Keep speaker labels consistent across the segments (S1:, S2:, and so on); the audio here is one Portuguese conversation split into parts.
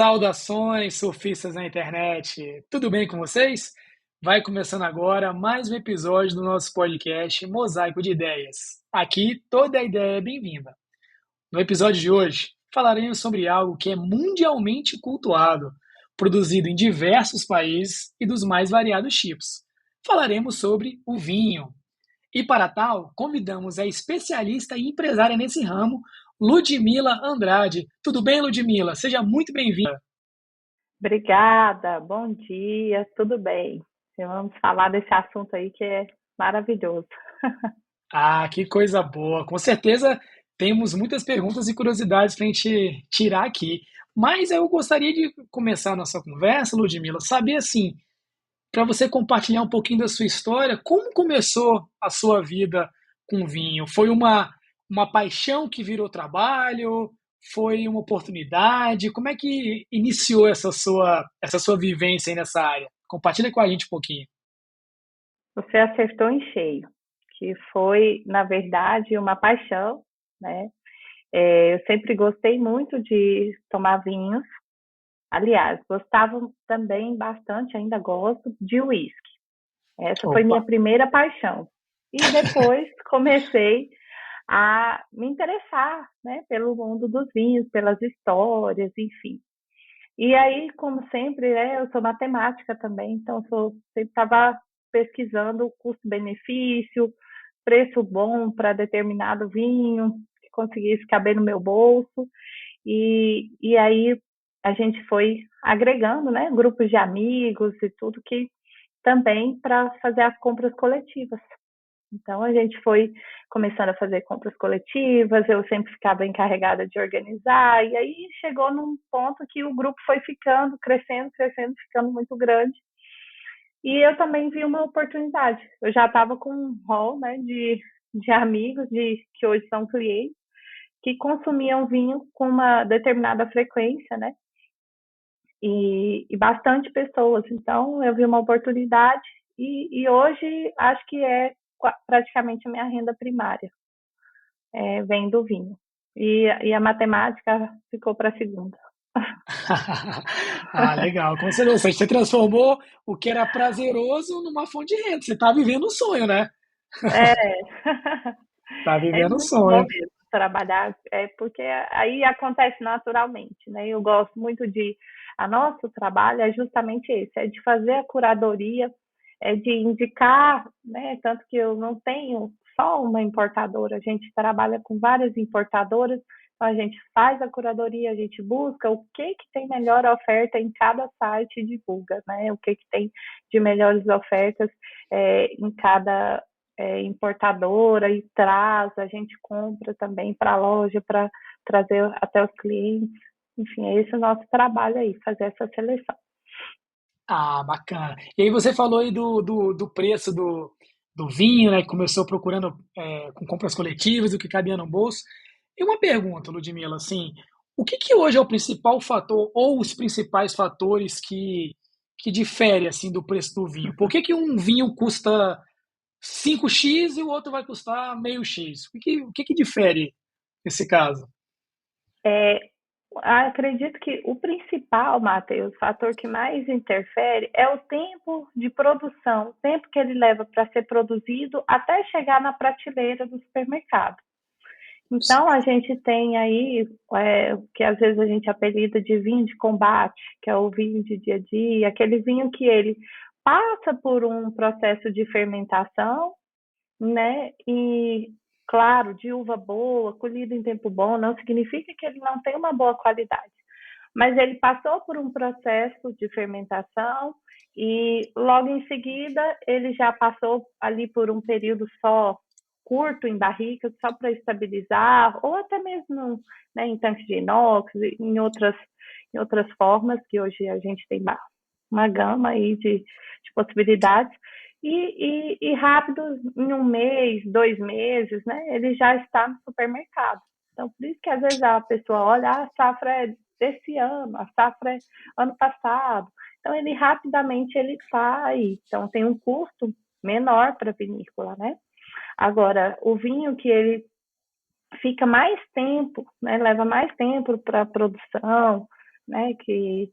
S1: Saudações, surfistas na internet! Tudo bem com vocês? Vai começando agora mais um episódio do nosso podcast Mosaico de Ideias. Aqui toda ideia é bem-vinda. No episódio de hoje, falaremos sobre algo que é mundialmente cultuado, produzido em diversos países e dos mais variados tipos. Falaremos sobre o vinho. E para tal, convidamos a especialista e empresária nesse ramo, Ludmila Andrade. Tudo bem, Ludmila? Seja muito bem-vinda.
S2: Obrigada, bom dia, tudo bem? Vamos falar desse assunto aí que é maravilhoso.
S1: Ah, que coisa boa! Com certeza temos muitas perguntas e curiosidades para a gente tirar aqui. Mas eu gostaria de começar a nossa conversa, Ludmila, saber assim, para você compartilhar um pouquinho da sua história, como começou a sua vida com vinho? Foi uma paixão que virou trabalho? Foi uma oportunidade? Como é que iniciou essa sua vivência aí nessa área? Compartilha com a gente um pouquinho.
S2: Você acertou em cheio, que foi, na verdade, uma paixão, né? Eu sempre gostei muito de tomar vinhos. Aliás, gostava também bastante, ainda gosto, de uísque. Essa foi
S1: Opa!
S2: minha primeira paixão. E depois comecei a me interessar, né, pelo mundo dos vinhos, pelas histórias, enfim. E aí, como sempre, né, eu sou matemática também, então sempre estava pesquisando o custo-benefício, preço bom para determinado vinho, que conseguisse caber no meu bolso. E aí a gente foi agregando, né, grupos de amigos e tudo que também para fazer as compras coletivas. Então a gente foi começando a fazer compras coletivas, eu sempre ficava encarregada de organizar, e aí chegou num ponto que o grupo foi ficando, crescendo, crescendo, ficando muito grande. E eu também vi uma oportunidade. Eu já estava com um rol, né, de amigos que hoje são clientes, que consumiam vinho com uma determinada frequência, né? E bastante pessoas. Então, eu vi uma oportunidade e hoje acho que é praticamente a minha renda primária, vem do vinho. E a matemática ficou para a segunda.
S1: Ah, legal. Como você, ou seja, você transformou o que era prazeroso numa fonte de renda. Você está vivendo um sonho, né?
S2: É,
S1: Está
S2: é
S1: vivendo um
S2: muito bom
S1: sonho.
S2: mesmo trabalhar, porque aí acontece naturalmente, né? Eu gosto muito a nosso trabalho é justamente esse, é de fazer a curadoria, é de indicar, né? Tanto que eu não tenho só uma importadora, a gente trabalha com várias importadoras, então a gente faz a curadoria, a gente busca o que tem melhor oferta em cada site e divulga, né? O que tem de melhores ofertas em cada importadora e traz, a gente compra também para a loja para trazer até os clientes. Enfim, é esse o nosso trabalho aí, fazer essa seleção.
S1: Ah, bacana. E aí você falou aí do preço do vinho, né? Que começou procurando com compras coletivas, o que cabia no bolso. E uma pergunta, Ludmila, assim, o que que hoje é o principal fator ou os principais fatores que difere assim do preço do vinho? Por que que um vinho custa 5x e o outro vai custar meio X? O que que difere nesse caso?
S2: É, acredito que o principal, Matheus, o fator que mais interfere é o tempo de produção, o tempo que ele leva para ser produzido até chegar na prateleira do supermercado. Então, a gente tem aí o que às vezes a gente apelida de vinho de combate, que é o vinho de dia a dia, aquele vinho que ele passa por um processo de fermentação, né? E, claro, de uva boa, colhido em tempo bom, não significa que ele não tem uma boa qualidade, mas ele passou por um processo de fermentação e logo em seguida ele já passou ali por um período só curto em barricas, só para estabilizar, ou até mesmo, né, em tanques de inox, em outras formas, que hoje a gente tem uma gama aí de possibilidades, e rápido, em um mês, 2 meses, né, ele já está no supermercado. Então, por isso que às vezes a pessoa olha, a safra é desse ano, a safra é ano passado. Então, ele rapidamente ele está aí. Então, tem um custo menor para a vinícola, né? Agora, o vinho que ele fica mais tempo, né, leva mais tempo para a produção, né? Que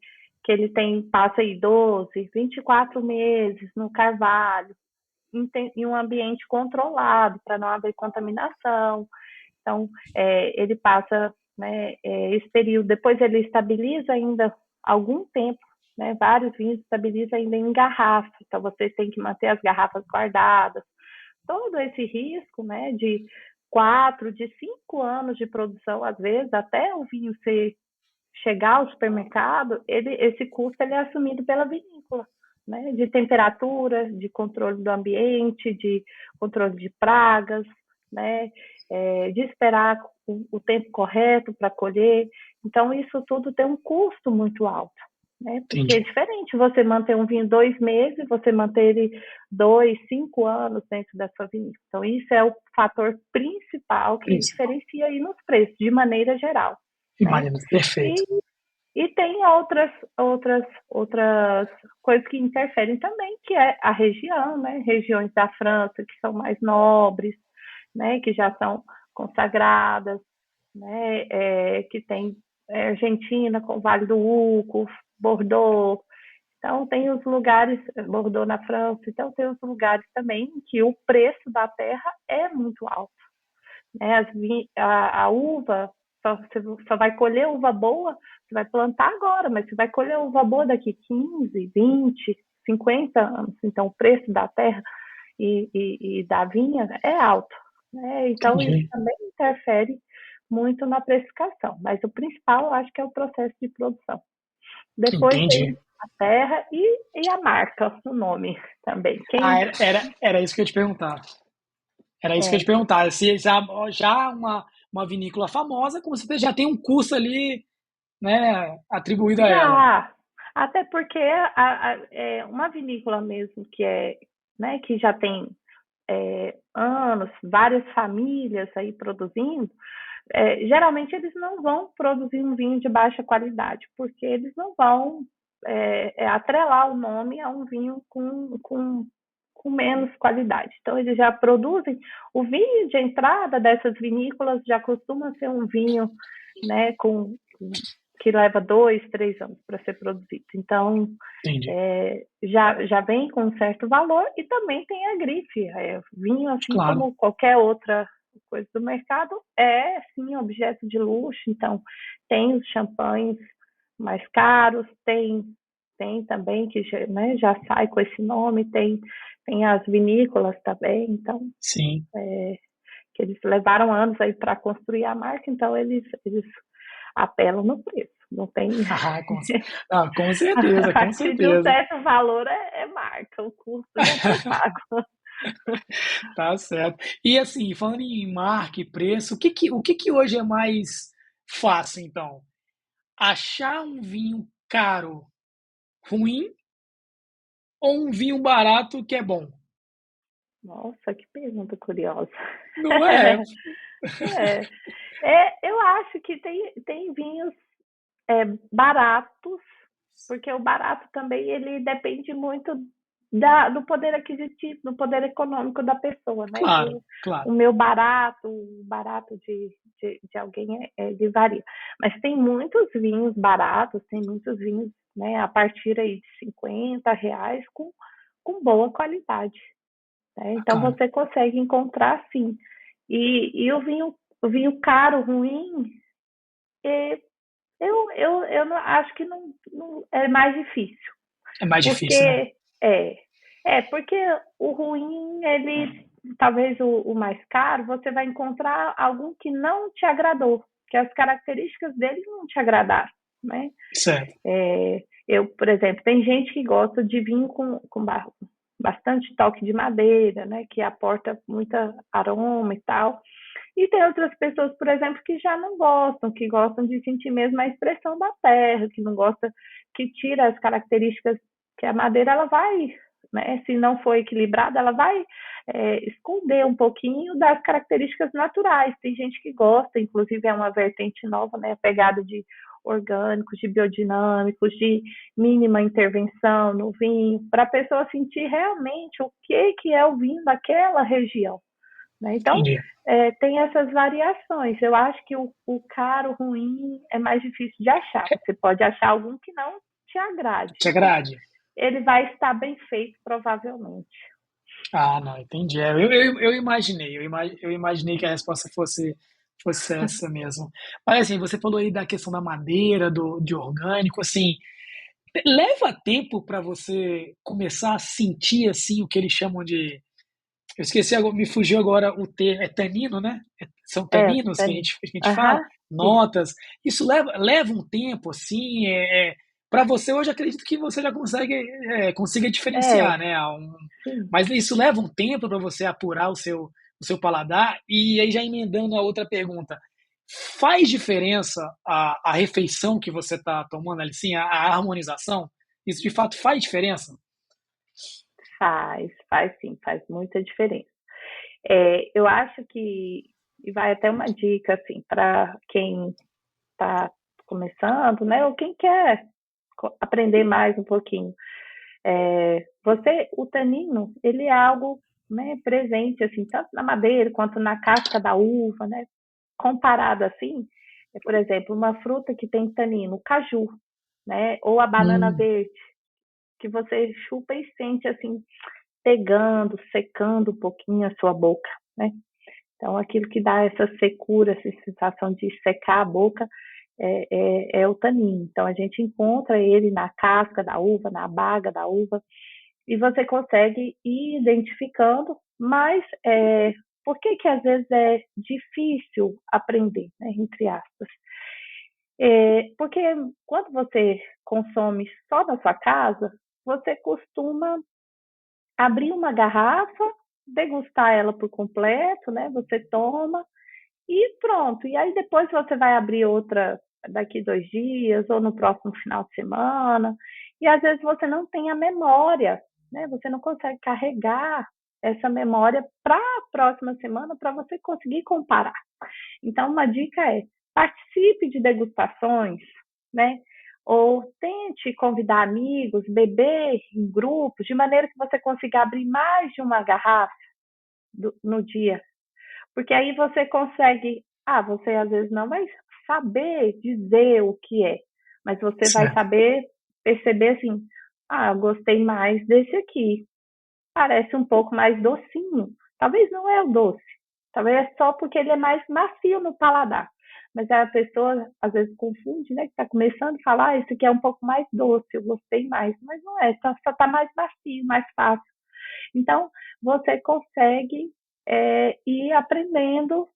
S2: ele passa aí 12, 24 meses no carvalho, em um ambiente controlado, para não haver contaminação. Então, ele passa, né, esse período, depois ele estabiliza ainda algum tempo, né, vários vinhos estabiliza ainda em garrafa, então você tem que manter as garrafas guardadas. Todo esse risco, né, de 5 anos de produção, às vezes, até o vinho chegar ao supermercado, esse custo ele é assumido pela vinícola, né, de temperatura, de controle do ambiente, de controle de pragas, né, de esperar o tempo correto para colher. Então, isso tudo tem um custo muito alto, né? Porque é
S1: Entendi,
S2: diferente você manter um vinho 2 meses, você manter ele 2, 5 anos dentro da sua vinícola. Então, isso é o fator principal que
S1: principal.
S2: diferencia aí nos preços, de maneira geral, né?
S1: Imagina, perfeito.
S2: E, e tem outras coisas que interferem também, que é a região, né? Regiões da França que são mais nobres, né? Que já são consagradas, né? Que tem Argentina com o Vale do Uco, Bordeaux. Então tem os lugares, Bordeaux na França, então tem os lugares também que o preço da terra é muito alto, né? A uva, você só vai colher uva boa, você vai plantar agora, mas você vai colher uva boa daqui 15, 20, 50 anos. Então o preço da terra e da vinha é alto, né? Então isso
S1: Entendi,
S2: também interfere muito na precificação, mas o principal eu acho que é o processo de produção. Depois
S1: entendi.
S2: vem a terra e a marca, o nome também.
S1: Ah,
S2: Quem
S1: era isso que eu ia te perguntar. Era isso que eu ia te
S2: é,
S1: perguntar. Se já uma vinícola famosa, com certeza já tem um custo ali, né, atribuído a ela.
S2: já, até porque uma vinícola mesmo né, que já tem anos, várias famílias aí produzindo, geralmente eles não vão produzir um vinho de baixa qualidade, porque eles não vão atrelar o nome a um vinho com menos qualidade. Então, eles já produzem. O vinho de entrada dessas vinícolas já costuma ser um vinho, né, que leva 2, 3 anos para ser produzido. Então,
S1: Entendi.
S2: já vem com um certo valor e também tem a grife. Vinho, assim
S1: Claro.
S2: como qualquer outra coisa do mercado, é sim objeto de luxo. Então, tem os champanhes mais caros, tem também que né, já sai com esse nome, tem as vinícolas também, então,
S1: Sim.
S2: que eles levaram anos aí para construir a marca, então eles apelam no preço. Não tem.
S1: Ah, com
S2: A
S1: certeza, com
S2: partir de um
S1: certeza.
S2: certo valor é marca, o custo já foi pago.
S1: Tá certo. E assim, falando em marca e preço, o que que hoje é mais fácil, então? Achar um vinho caro ruim ou um vinho barato que é bom?
S2: Nossa, que pergunta curiosa.
S1: Não é?
S2: É, eu acho que tem vinhos baratos, porque o barato também ele depende muito do poder aquisitivo, do poder econômico da pessoa, né?
S1: Claro, claro.
S2: O meu barato, o barato de alguém ele varia. Mas tem muitos vinhos baratos, tem muitos vinhos, né, a partir aí de R$ 50 com boa qualidade, né? Então
S1: Cara,
S2: você consegue encontrar sim. E o vinho caro, ruim, é, eu não, acho que não é mais difícil,
S1: é mais difícil, né?
S2: porque porque o ruim, ele, talvez o mais caro, você vai encontrar algum que não te agradou, que as características dele não te agradaram, né?
S1: Certo.
S2: Eu, por exemplo, tem gente que gosta de vinho com bastante toque de madeira, né? Que aporta muita aroma e tal. E tem outras pessoas, por exemplo, que já não gostam, que gostam de sentir mesmo a expressão da terra, que não gosta, que tira as características que a madeira ela vai, né? Se não for equilibrada, ela vai esconder um pouquinho das características naturais. Tem gente que gosta, inclusive é uma vertente nova, né? A pegada de orgânicos, de biodinâmicos, de mínima intervenção no vinho, para a pessoa sentir realmente o que é o vinho daquela região, né? Então,
S1: Entendi.
S2: tem essas variações. Eu acho que o caro ruim é mais difícil de achar. Você pode achar algum que não te agrade,
S1: Te
S2: mas
S1: agrade?
S2: ele vai estar bem feito, provavelmente.
S1: Ah, não, entendi. Eu imaginei, eu imaginei que a resposta fosse essa mesmo. Mas assim, você falou aí da questão da madeira, de orgânico, assim, leva tempo para você começar a sentir assim o que eles chamam de, eu esqueci agora, me fugiu agora o termo, é tanino, né? São taninos que
S2: Dani.
S1: a gente fala,
S2: Aham, isso.
S1: notas. Isso leva um tempo, assim, para você hoje acredito que você já consiga diferenciar,
S2: É,
S1: né?
S2: sim.
S1: Mas isso leva um tempo para você apurar o seu paladar. E aí já emendando a outra pergunta, faz diferença a refeição que você está tomando ali, sim, a harmonização? Isso de fato faz diferença?
S2: Faz sim, faz muita diferença. Eu acho que, e vai até uma dica, assim, para quem está começando, né, ou quem quer aprender mais um pouquinho. O tanino, ele é algo, né, presente, assim, tanto na madeira quanto na casca da uva, né, comparado assim, por exemplo, uma fruta que tem tanino, o caju, né, ou a banana
S1: Hum,
S2: verde, que você chupa e sente, assim, pegando, secando um pouquinho a sua boca, né? Então, aquilo que dá essa secura, essa sensação de secar a boca, é o tanino. Então, a gente encontra ele na casca da uva, na baga da uva, e você consegue ir identificando, mas por que que às vezes é difícil aprender, né, entre aspas? Porque quando você consome só na sua casa, você costuma abrir uma garrafa, degustar ela por completo, né? Você toma e pronto. E aí depois você vai abrir outra daqui 2 dias ou no próximo final de semana. E às vezes você não tem a memória, né? Você não consegue carregar essa memória para a próxima semana para você conseguir comparar. Então, uma dica é: participe de degustações, né? Ou tente convidar amigos, beber em grupos, de maneira que você consiga abrir mais de uma garrafa no dia. Porque aí você consegue. Você às vezes não vai saber dizer o que é, mas você vai
S1: certo.
S2: saber perceber assim: eu gostei mais desse aqui. Parece um pouco mais docinho. Talvez não é o doce, talvez é só porque ele é mais macio no paladar. Mas a pessoa às vezes confunde, né? Que está começando a falar, isso aqui é um pouco mais doce, eu gostei mais. Mas não é, só está mais macio, mais fácil. Então, você consegue ir aprendendo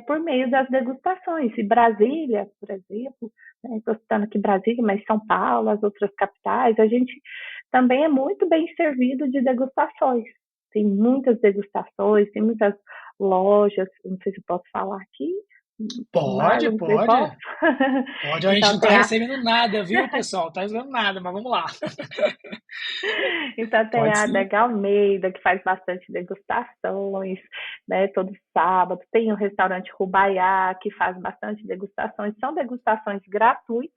S2: por meio das degustações. E Brasília, por exemplo, estou citando aqui Brasília, mas São Paulo, as outras capitais, a gente também é muito bem servido de degustações. Tem muitas degustações, tem muitas lojas, não sei se posso falar aqui,
S1: Pode,
S2: Marlon, não sei se posso.
S1: pode. Pode, a gente
S2: Então
S1: não tá
S2: tem a
S1: recebendo nada, viu, pessoal? Não tá recebendo nada, mas vamos lá.
S2: Então tem
S1: Pode
S2: a
S1: sim.
S2: Adega Almeida, que faz bastante degustações, né, todo sábado. Tem o restaurante Rubaiá, que faz bastante degustações. São degustações gratuitas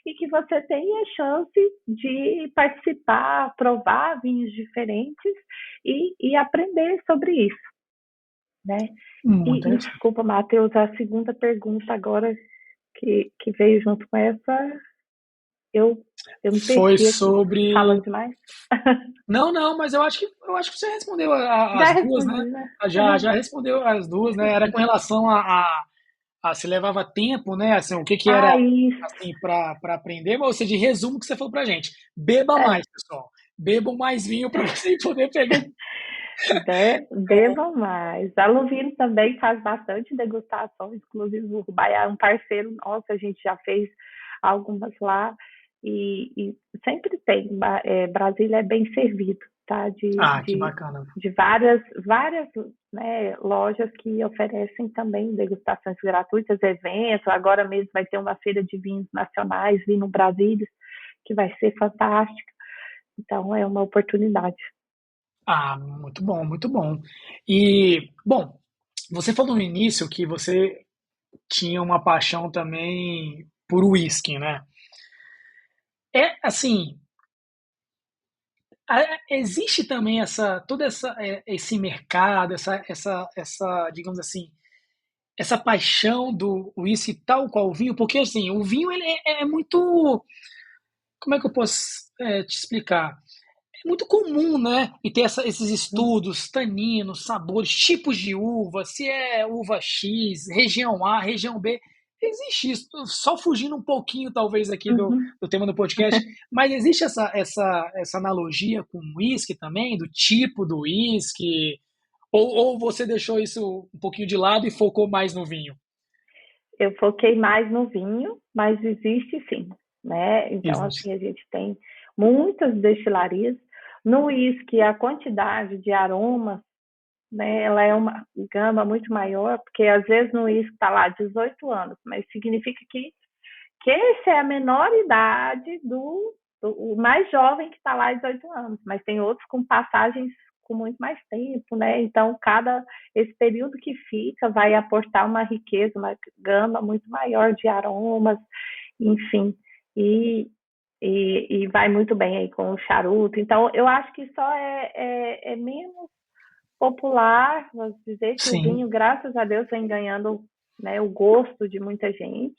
S2: e que você tem a chance de participar, provar vinhos diferentes e aprender sobre isso, né?
S1: Muito
S2: E
S1: interessante.
S2: desculpa, Matheus, a segunda pergunta agora que veio junto com essa, eu, eu me
S1: Foi
S2: perdi aqui.
S1: sobre.
S2: Falando demais?
S1: Não, não, mas eu acho que você respondeu
S2: Já
S1: as duas, né?
S2: respondi, né?
S1: Já respondeu as duas, né? Era com relação a se levava tempo, né? Assim, o que que era
S2: Isso.
S1: assim para aprender, mas ou seja, de resumo que você falou pra gente. Beba mais,
S2: É,
S1: pessoal. Bebam mais vinho para você poder pegar.
S2: bebam mais. A Luvino também faz bastante degustação, inclusive o Rubaiá é um parceiro nosso, a gente já fez algumas lá e sempre tem. Brasília é bem servido, tá?
S1: Ah, que bacana.
S2: De várias né, lojas que oferecem também degustações gratuitas, eventos. Agora mesmo vai ter uma feira de vinhos nacionais, Vinho Brasília, que vai ser fantástica. Então é uma oportunidade.
S1: Ah, muito bom, muito bom. E, bom, você falou no início que você tinha uma paixão também por uísque, né? É assim, existe também esse mercado, digamos assim, essa paixão do uísque tal qual o vinho, porque assim, o vinho ele é muito, como é que eu posso te explicar? É muito comum, né? E ter esses estudos, taninos, sabores, tipos de uva, se é uva X, região A, região B. Existe isso, só fugindo um pouquinho, talvez, aqui
S2: Uhum.
S1: do tema do podcast, mas existe essa analogia com o uísque também, do tipo do uísque, ou você deixou isso um pouquinho de lado e focou mais no vinho?
S2: Eu foquei mais no vinho, mas existe sim, né? Então,
S1: Existe.
S2: assim, a gente tem muitas destilarias. No uísque, a quantidade de aromas, né, ela é uma gama muito maior, porque às vezes no uísque está lá 18 anos, mas significa que essa é a menor idade o mais jovem que está lá 18 anos, mas tem outros com passagens com muito mais tempo, né? Então, esse período que fica vai aportar uma riqueza, uma gama muito maior de aromas, enfim, e, e vai muito bem aí com o charuto. Então, eu acho que só é menos popular, vamos dizer que o
S1: Sim,
S2: vinho, graças a Deus, vem ganhando, né, o gosto de muita gente,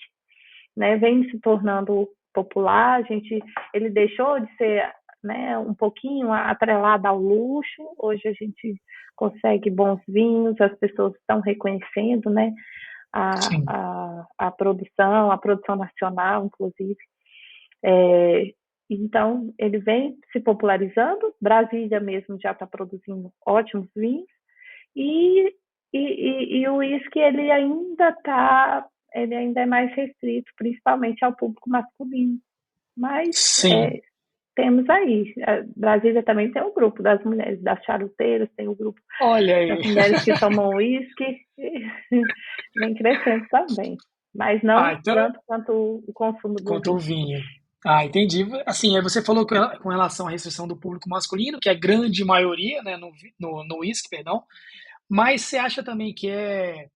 S2: né, vem se tornando popular. Ele deixou de ser, né, um pouquinho atrelado ao luxo. Hoje a gente consegue bons vinhos, as pessoas estão reconhecendo, né,
S1: sim.
S2: a produção nacional, inclusive. É, então, ele vem se popularizando. Brasília mesmo já está produzindo ótimos vinhos. E, e o uísque ele ainda é mais restrito, principalmente ao público masculino. Mas
S1: Sim.
S2: temos aí. A Brasília também tem o grupo das mulheres, das charuteiras, tem o grupo
S1: Olha
S2: das
S1: aí.
S2: mulheres que tomam uísque, vem crescendo também. Mas
S1: Ah,
S2: não
S1: então,
S2: tanto quanto o consumo do
S1: quanto o
S2: vinho.
S1: vinho. Ah, entendi. Assim, aí você falou com relação à restrição do público masculino, que é a grande maioria, né, no uísque, perdão, mas você acha também que é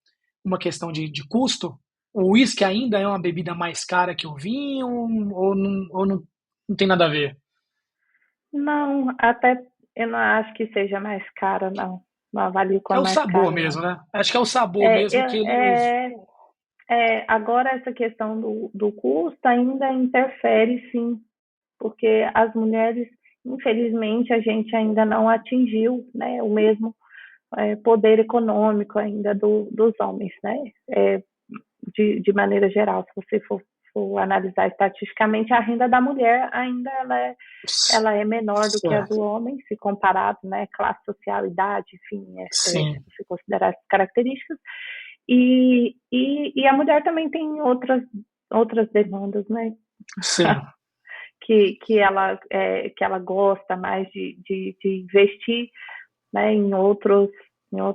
S1: uma questão de custo? O uísque ainda é uma bebida mais cara que o vinho, ou não tem nada a ver?
S2: Não, até eu não acho que seja mais caro, não. Não avalio
S1: É
S2: como
S1: o
S2: mais
S1: sabor
S2: caro, não.
S1: mesmo, né? Acho que é o sabor
S2: É,
S1: mesmo que os.
S2: agora essa questão do custo ainda interfere, sim, porque as mulheres, infelizmente, a gente ainda não atingiu, né, o mesmo poder econômico ainda dos homens, né? É, de maneira geral, se você for analisar estatisticamente, a renda da mulher ainda ela é menor do que a do
S1: Certo.
S2: homem, se comparado, né, classe social, idade, enfim, se
S1: Sim,
S2: você considerar essas características. E a mulher também tem outras demandas, né?
S1: sim.
S2: Que ela gosta mais de investir, né, em outros, não,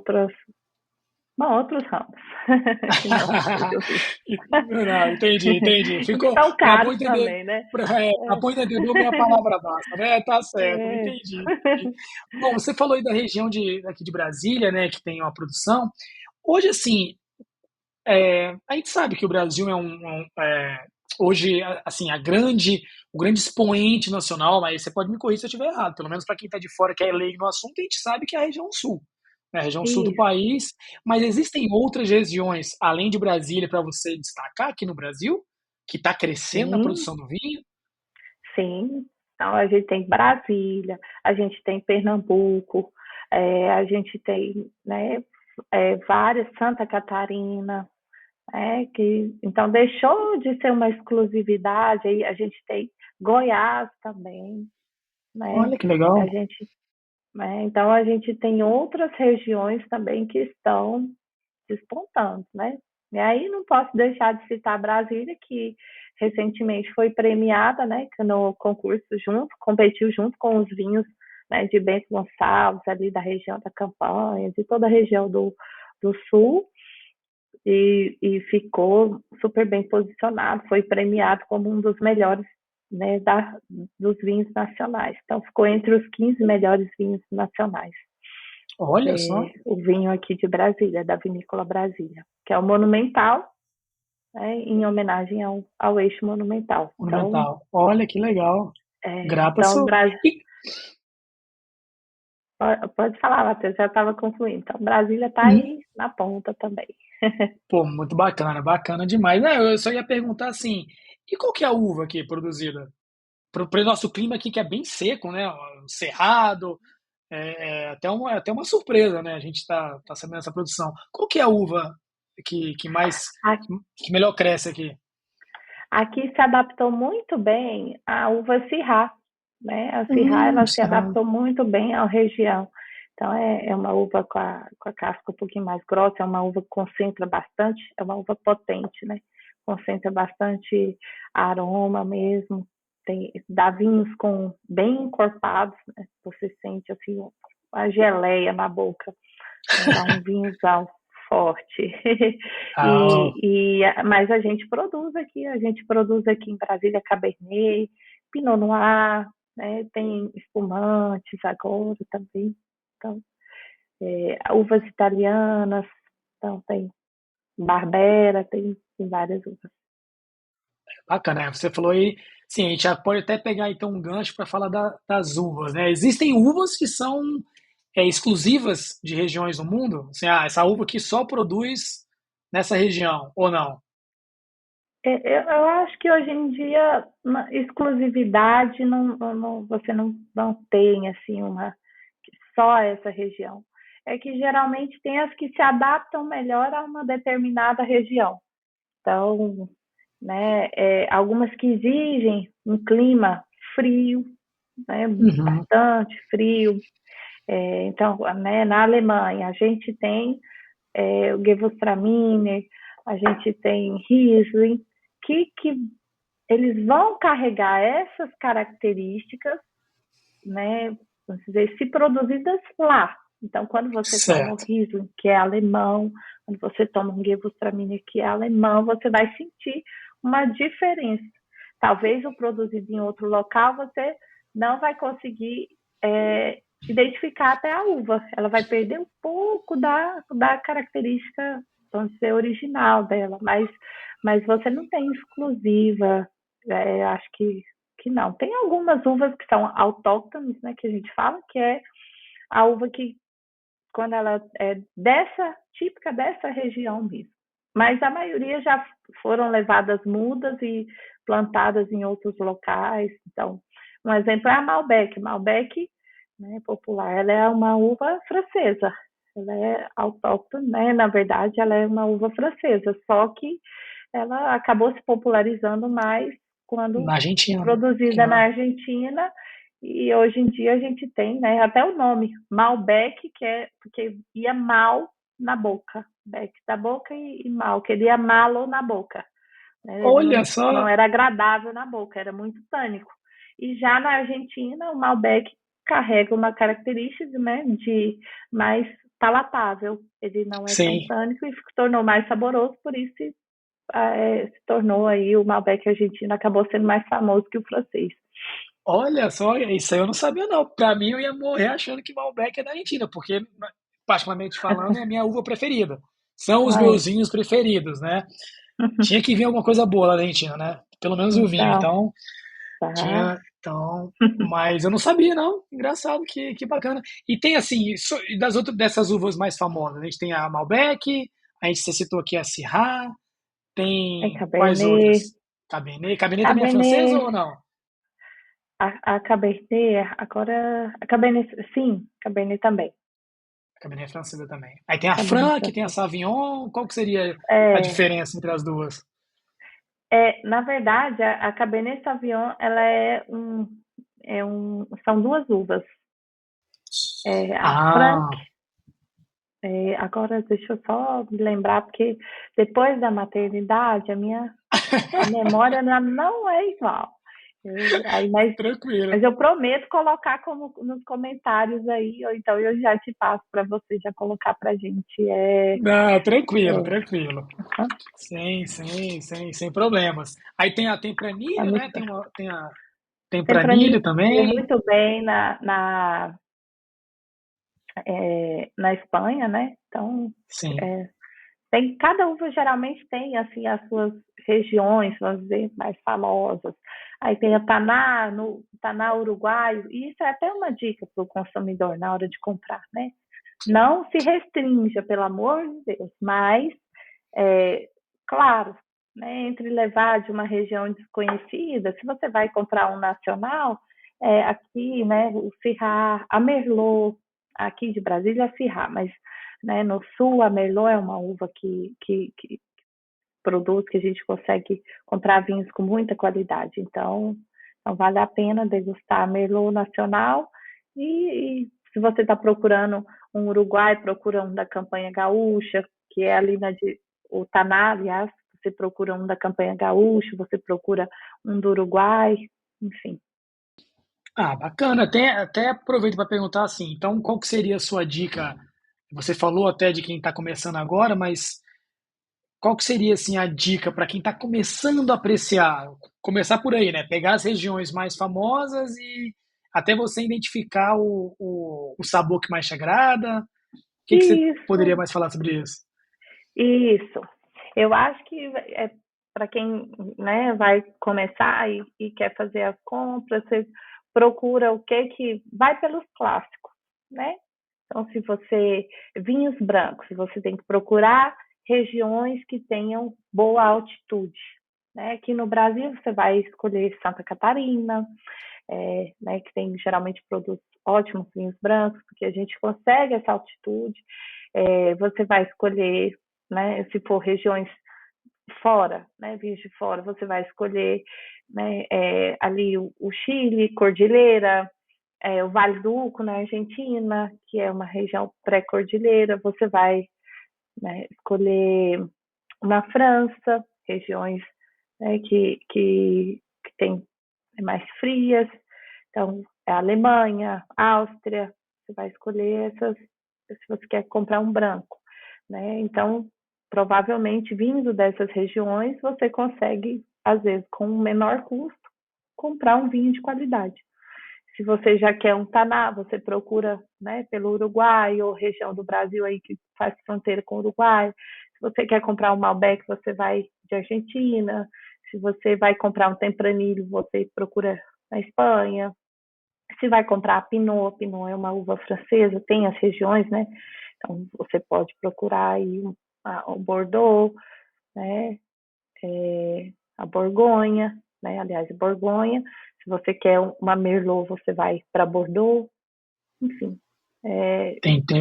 S2: outros ramos. Não, filosofia.
S1: Não, entendi, entendi.
S2: E que
S1: Ficou
S2: são
S1: para bom
S2: caros
S1: entender,
S2: também, né?
S1: para bom entendedor, meia palavra basta, né? Tá certo,
S2: É.
S1: entendi, entendi. Bom, você falou aí da região aqui de Brasília, né, que tem uma produção. Hoje, assim, a gente sabe que o Brasil hoje, assim, o grande expoente nacional, mas você pode me corrigir se eu estiver errado, pelo menos para quem está de fora, que é leigo no assunto, a gente sabe que é a região sul, né, a região sul do
S2: Isso.
S1: país, mas existem outras regiões, além de Brasília, para você destacar aqui no Brasil, que está crescendo na
S2: Sim,
S1: produção do vinho?
S2: sim. Então, a gente tem Brasília, a gente tem Pernambuco, a gente tem, né, várias, Santa Catarina, então deixou de ser uma exclusividade, aí a gente tem Goiás também, né?
S1: Olha que legal.
S2: A gente, então a gente tem outras regiões também que estão despontando, né? E aí não posso deixar de citar Brasília, que recentemente foi premiada, né, no concurso competiu junto com os vinhos, né, de Bento Gonçalves, ali da região da Campanha, de toda a região do sul, e ficou super bem posicionado, foi premiado como um dos melhores, né, dos vinhos nacionais. Então ficou entre os 15 melhores vinhos nacionais.
S1: Olha só,
S2: O vinho aqui de Brasília, da Vinícola Brasília, que é o Monumental, né, em homenagem ao eixo monumental. Então,
S1: monumental. Olha que legal. Grata
S2: então
S1: sou.
S2: Pode falar, Matheus, já estava concluindo. Então, Brasília está
S1: Hum.
S2: aí na ponta também.
S1: Pô, muito bacana, bacana demais. Não, eu só ia perguntar assim, e qual que é a uva aqui produzida? Para o nosso clima aqui que é bem seco, né? Cerrado, até uma surpresa, né? A gente tá sabendo essa produção. Qual que é a uva que mais que melhor cresce aqui?
S2: Aqui se adaptou muito bem a uva Syrah, né? A Syrah, ela se
S1: Serrano.
S2: adaptou muito bem à região. Então, é uma uva com a casca um pouquinho mais grossa, é uma uva que concentra bastante, é uma uva potente, né? Concentra bastante aroma mesmo, dá vinhos bem encorpados, né? Você sente, assim, a geleia na boca, né? Dá um vinhozão forte.
S1: Ah,
S2: Mas a gente produz aqui em Brasília Cabernet, Pinot Noir, né? Tem espumantes agora também. Então, uvas italianas, então tem Barbera, tem várias uvas.
S1: bacana, né? Você falou aí, sim, a gente já pode até pegar então um gancho para falar das uvas, né? Existem uvas que são exclusivas de regiões do mundo? Assim, essa uva aqui só produz nessa região, ou não?
S2: Eu acho que hoje em dia exclusividade você não tem assim só essa região. É que geralmente tem as que se adaptam melhor a uma determinada região. Então, né, algumas que exigem um clima frio, né,
S1: Uhum.
S2: bastante frio. Então, né, na Alemanha, a gente tem o Gewürztraminer, a gente tem Riesling, que eles vão carregar essas características, né, vamos dizer, se produzidas lá. Então, quando você toma o
S1: Certo.
S2: Riesling, que é alemão, quando você toma um Gewürztraminer, que é alemão, você vai sentir uma diferença. Talvez o produzido em outro local você não vai conseguir identificar até a uva. Ela vai perder um pouco da característica, vamos dizer, original dela, mas você não tem exclusiva. Acho que não. Tem algumas uvas que são autóctones, né, que a gente fala, que é a uva que, quando ela é típica dessa região mesmo. Mas a maioria já foram levadas mudas e plantadas em outros locais. Então, um exemplo é a Malbec. Malbec, né, popular, ela é uma uva francesa. Ela é autóctone, né? Na verdade, ela é uma uva francesa, só que ela acabou se popularizando mais quando
S1: Na Argentina, né?
S2: produzida na Argentina, e hoje em dia a gente tem, né, até o nome, Malbec, que é porque ia mal na boca, bec da boca e mal, que ele ia malo na boca, né? Ele
S1: Olha
S2: não
S1: só,
S2: era agradável na boca, era muito tânico. E já na Argentina, o Malbec carrega uma característica, né, de mais palatável. Ele não é tão
S1: sim.
S2: tânico e se tornou mais saboroso, por isso se tornou aí o Malbec argentino, acabou sendo mais famoso que o francês.
S1: Olha só, isso aí eu não sabia não. Para mim eu ia morrer achando que Malbec é da Argentina, porque particularmente falando é a minha uva preferida. São os
S2: Ai,
S1: meus vinhos preferidos, né? Tinha que vir alguma coisa boa lá da Argentina, né? Pelo menos o vinho.
S2: então,
S1: Então,
S2: tá.
S1: mas eu não sabia não. Engraçado, que bacana. E tem assim, e das outras dessas uvas mais famosas, a gente tem a Malbec, a gente você citou aqui a Syrah,
S2: É
S1: tem quais
S2: Cabernet.
S1: outras? Cabernet. Cabernet também é francesa
S2: Cabernet,
S1: ou não?
S2: a Cabernet, agora, a Cabernet, sim, Cabernet também.
S1: Cabernet é francesa também. Aí tem a
S2: Cabernet
S1: Franc, tem a
S2: francês.
S1: Sauvignon. Qual que seria a
S2: É,
S1: diferença entre as duas?
S2: na verdade, a Cabernet Sauvignon, ela são duas uvas. A Franc,
S1: Ah,
S2: agora deixa eu só me lembrar, porque depois da maternidade, a memória não é igual.
S1: tranquilo.
S2: Mas eu prometo colocar como nos comentários aí, ou então eu já te passo para você já colocar para a gente.
S1: Não, tranquilo,
S2: É,
S1: tranquilo. Sem problemas. Aí tem a
S2: é
S1: Tempranillo,
S2: muito
S1: né?
S2: bem.
S1: Tem a Tempranillo
S2: Tempranillo veio
S1: também.
S2: muito bem na Espanha, né? Então,
S1: Sim.
S2: é, cada uva geralmente tem assim as suas regiões, vamos dizer, mais famosas. Aí tem o taná, no taná uruguaio, e isso é até uma dica para o consumidor na hora de comprar, né? Não se restrinja, pelo amor de Deus, mas, é, claro, né, entre levar de uma região desconhecida, se você vai comprar um nacional, aqui, né, o Syrah, a Merlot, aqui de Brasília é Syrah, mas né, no sul a Merlot é uma uva que produz, que a gente consegue comprar vinhos com muita qualidade. Então vale a pena degustar Merlot nacional e se você está procurando um Uruguai, procura um da campanha gaúcha, que é ali o Taná, aliás, você procura um da campanha gaúcha, você procura um do Uruguai, enfim.
S1: Ah, bacana. Até aproveito para perguntar assim, então qual que seria a sua dica? Você falou até de quem está começando agora, mas qual que seria assim a dica para quem está começando a apreciar? Começar por aí, né? Pegar as regiões mais famosas e até você identificar o sabor que mais te agrada. O que que você poderia
S2: Isso,
S1: mais falar sobre isso?
S2: isso. Eu acho que é para quem né, vai começar e quer fazer as compras, você procura o que vai pelos clássicos, né? Então, se você vinhos brancos, você tem que procurar regiões que tenham boa altitude. Né? Aqui no Brasil, você vai escolher Santa Catarina, né, que tem geralmente produz ótimos vinhos brancos, porque a gente consegue essa altitude. Você vai escolher, né, se for regiões fora, né, vinhos de fora, você vai escolher né, ali o Chile, Cordilheira, o Vale do Uco na Argentina, que é uma região pré-cordilheira, você vai né, escolher na França, regiões né, que tem mais frias, então a Alemanha, Áustria, você vai escolher essas, se você quer comprar um branco, né? Então, provavelmente vindo dessas regiões, você consegue, às vezes, com um menor custo, comprar um vinho de qualidade. Se você já quer um taná, você procura né, pelo Uruguai ou região do Brasil aí que faz fronteira com o Uruguai. Se você quer comprar um Malbec, você vai de Argentina. Se você vai comprar um Tempranillo, você procura na Espanha. Se vai comprar a Pinot é uma uva francesa, tem as regiões, né? Então você pode procurar aí o Bordeaux, né? A Borgonha, né? Aliás, a Borgonha. Se você quer uma Merlot, você vai para Bordeaux. Enfim,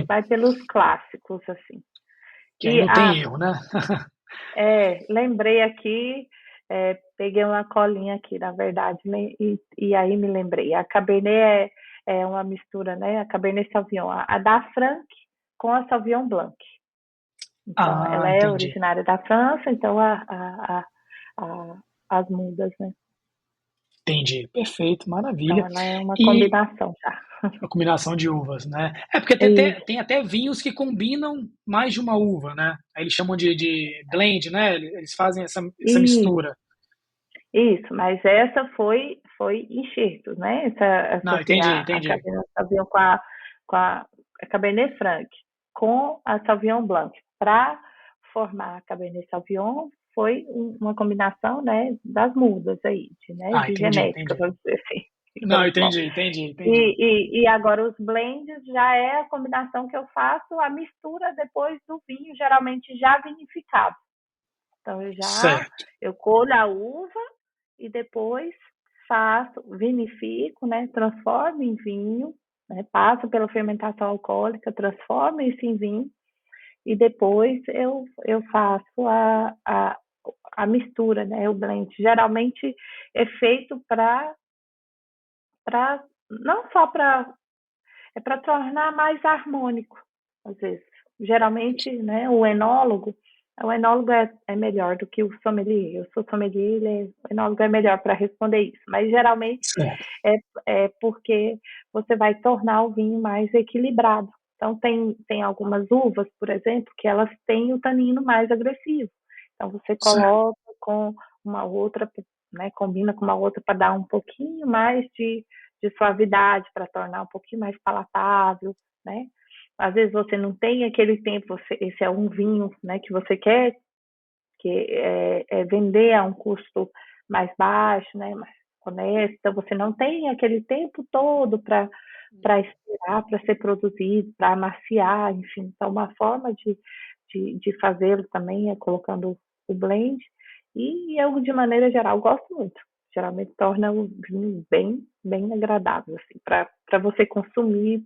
S2: vai pelos clássicos, assim.
S1: Que aí
S2: E,
S1: não tem erro, né?
S2: lembrei aqui, peguei uma colinha aqui, na verdade, né, e aí me lembrei. A Cabernet é uma mistura, né? A Cabernet Sauvignon, a da Franc com a Sauvignon Blanc. Então,
S1: Ah,
S2: ela é
S1: entendi.
S2: originária da França, então as mudas, né?
S1: Entendi. Perfeito,
S2: Então,
S1: maravilha.
S2: ela é uma
S1: E
S2: combinação, tá?
S1: a combinação de uvas, né? É porque
S2: Isso,
S1: tem até vinhos que combinam mais de uma uva, né? Aí eles chamam de blend, né? Eles fazem essa
S2: isso.
S1: mistura.
S2: Isso, mas essa foi enxertos, né? Essa
S1: Não,
S2: assim,
S1: entendi,
S2: a
S1: entendi.
S2: Cabernet Sauvignon com a Cabernet Franc, com a Sauvignon Blanc, para formar a Cabernet Sauvignon foi uma combinação, né, das mudas aí,
S1: Ah,
S2: de
S1: entendi,
S2: genética,
S1: entendi.
S2: vamos dizer assim,
S1: Não,
S2: grosso.
S1: entendi, entendi, entendi.
S2: E agora os blends já é a combinação que eu faço, a mistura depois do vinho, geralmente já vinificado. Então
S1: Certo.
S2: eu colho a uva e depois faço, vinifico, né? Transformo em vinho, né? Passo pela fermentação alcoólica, transformo isso em vinho e depois eu faço a mistura, né? O blend. Geralmente é feito para não só para tornar mais harmônico, às vezes. Geralmente, né, o enólogo é melhor do que o sommelier. Eu sou sommelier, o enólogo é melhor para responder isso. Mas geralmente
S1: Certo.
S2: é, é porque você vai tornar o vinho mais equilibrado. Então, tem algumas uvas, por exemplo, que elas têm o tanino mais agressivo. Então, você
S1: Certo.
S2: coloca com uma outra, né, combina com uma outra para dar um pouquinho mais de suavidade, para tornar um pouquinho mais palatável, né? Às vezes você não tem aquele tempo, esse é um vinho, né, que você quer vender a um custo mais baixo, né? honesta, você não tem aquele tempo todo para esperar, para ser produzido, para amaciar, enfim. Então, uma forma de fazê-lo também é colocando o blend. E eu, de maneira geral, gosto muito. Geralmente torna o vinho bem agradável, assim, para você consumir,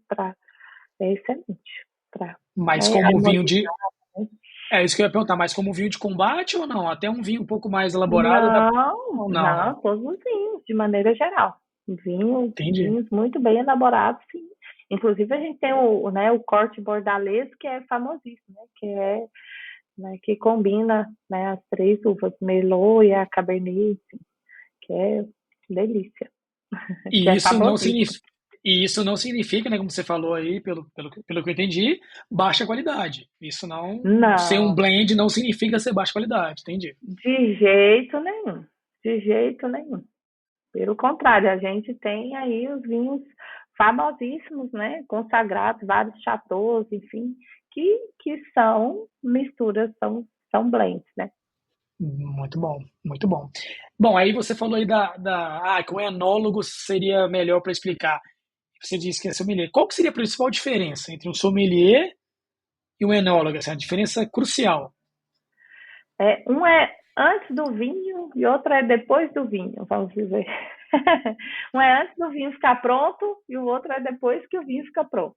S2: é excelente. Para,
S1: Mas
S2: né,
S1: como vinho de.
S2: harmonizar, né?
S1: É isso que eu ia perguntar, mas como vinho de combate ou não? Até um vinho um pouco mais elaborado dá.
S2: Não,
S1: Ou não?
S2: não, todos os vinhos, de maneira geral.
S1: Entendi.
S2: Vinhos muito bem elaborados, sim. Inclusive, a gente tem o corte bordalês, que é famosíssimo, né? Que é, né, que combina, né, as três uvas, Merlot e a Cabernet, assim, que é delícia, que
S1: E
S2: é
S1: isso não
S2: famosíssimo.
S1: significa. E isso não significa, né, como você falou aí, pelo que eu entendi, baixa qualidade. Isso não. Ser um
S2: Não,
S1: blend não significa ser baixa qualidade, entendi.
S2: de jeito nenhum, de jeito nenhum. Pelo contrário, a gente tem aí os vinhos famosíssimos, né, consagrados, vários chateaus, enfim, que são misturas, são blends, né?
S1: Muito bom, muito bom. Bom, aí você falou aí que o enólogo seria melhor para explicar. Você disse que é sommelier. Qual que seria a principal diferença entre um sommelier e um enólogo? Essa é a diferença crucial.
S2: Um é antes do vinho e outro é depois do vinho, vamos dizer. Um é antes do vinho ficar pronto e o outro é depois que o vinho fica pronto.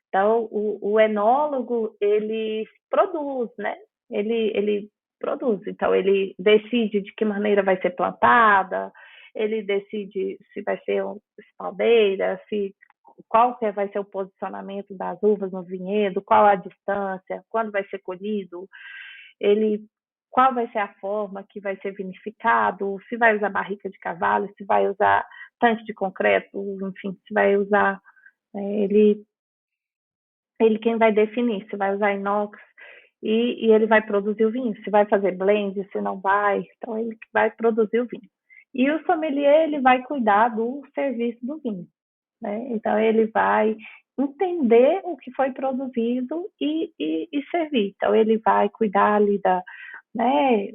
S2: Então, o enólogo, ele produz, né? Ele produz. Então, ele decide de que maneira vai ser plantada, ele decide se vai ser espaldeira, qual que vai ser o posicionamento das uvas no vinhedo, qual a distância, quando vai ser colhido, ele qual vai ser a forma que vai ser vinificado, se vai usar barrica de cavalo, se vai usar tanque de concreto, enfim, se vai usar, ele quem vai definir se vai usar inox e ele vai produzir o vinho, se vai fazer blend, se não vai, então ele vai produzir o vinho. E o sommelier, ele vai cuidar do serviço do vinho, né? Então ele vai entender o que foi produzido e servir. Então ele vai cuidar ali né,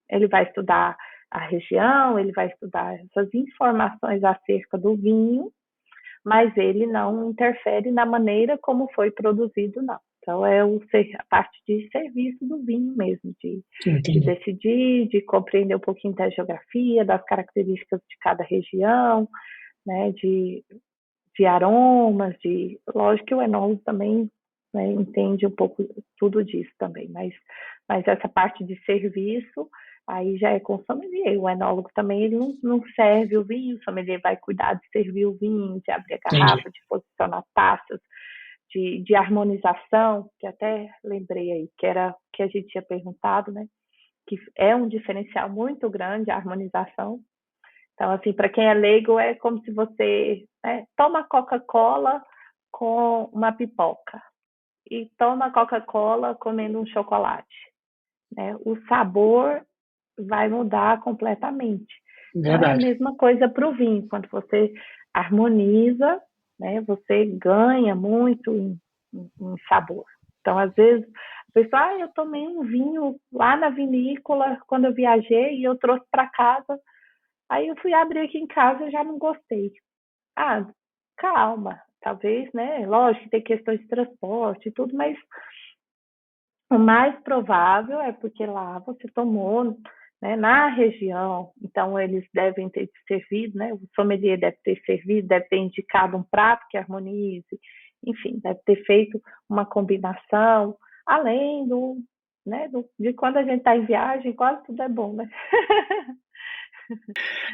S2: ele vai estudar a região, ele vai estudar essas informações acerca do vinho, mas ele não interfere na maneira como foi produzido, não. Então, a parte de serviço do vinho mesmo, de
S1: Entendi.
S2: decidir, de compreender um pouquinho da geografia, das características de cada região, né, de aromas, lógico que o enólogo também, né, entende um pouco tudo disso também, mas essa parte de serviço, aí já é com o sommelier. O enólogo também ele não serve o vinho, o sommelier vai cuidar de servir o vinho, de abrir a
S1: Entendi.
S2: garrafa, de posicionar taças, de harmonização, que até lembrei aí, que era o que a gente tinha perguntado, né? Que é um diferencial muito grande a harmonização. Então, assim, para quem é leigo, é como se você, né, toma Coca-Cola com uma pipoca e toma Coca-Cola comendo um chocolate, né? O sabor vai mudar completamente. Então, é a
S1: Verdade.
S2: mesma coisa para o vinho. Quando você harmoniza, né, você ganha muito em sabor. Então, às vezes, a pessoa, eu tomei um vinho lá na vinícola quando eu viajei e eu trouxe para casa. Aí eu fui abrir aqui em casa e já não gostei. Ah, calma, talvez, né? Lógico que tem questões de transporte e tudo, mas o mais provável é porque lá você tomou, né, na região, então eles devem ter servido, né? O sommelier deve ter servido, deve ter indicado um prato que harmonize, enfim, deve ter feito uma combinação, além né, de quando a gente está em viagem, quase tudo é bom, né?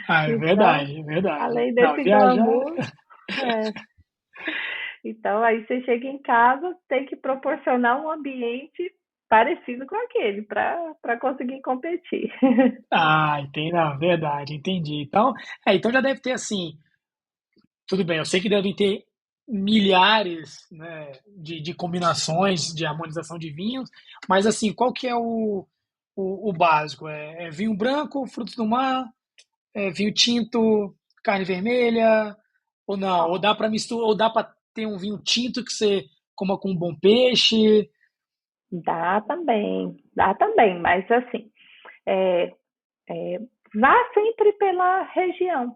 S1: Ah, é
S2: Então,
S1: verdade, é verdade.
S2: além
S1: Não,
S2: desse
S1: viajar.
S2: glamour, é. Então, aí você chega em casa, tem que proporcionar um ambiente parecido com aquele para conseguir competir.
S1: Ah, entendi. Não, verdade, entendi. Então já deve ter assim. Tudo bem, eu sei que devem ter milhares, né, de combinações de harmonização de vinhos, mas assim, qual que é o básico? É vinho branco, frutos do mar, vinho tinto, carne vermelha, ou não? Ou
S2: Ó,
S1: dá para misturar, ou dá para ter um vinho tinto que você coma com um bom peixe?
S2: dá também, mas assim, é, vá sempre pela região.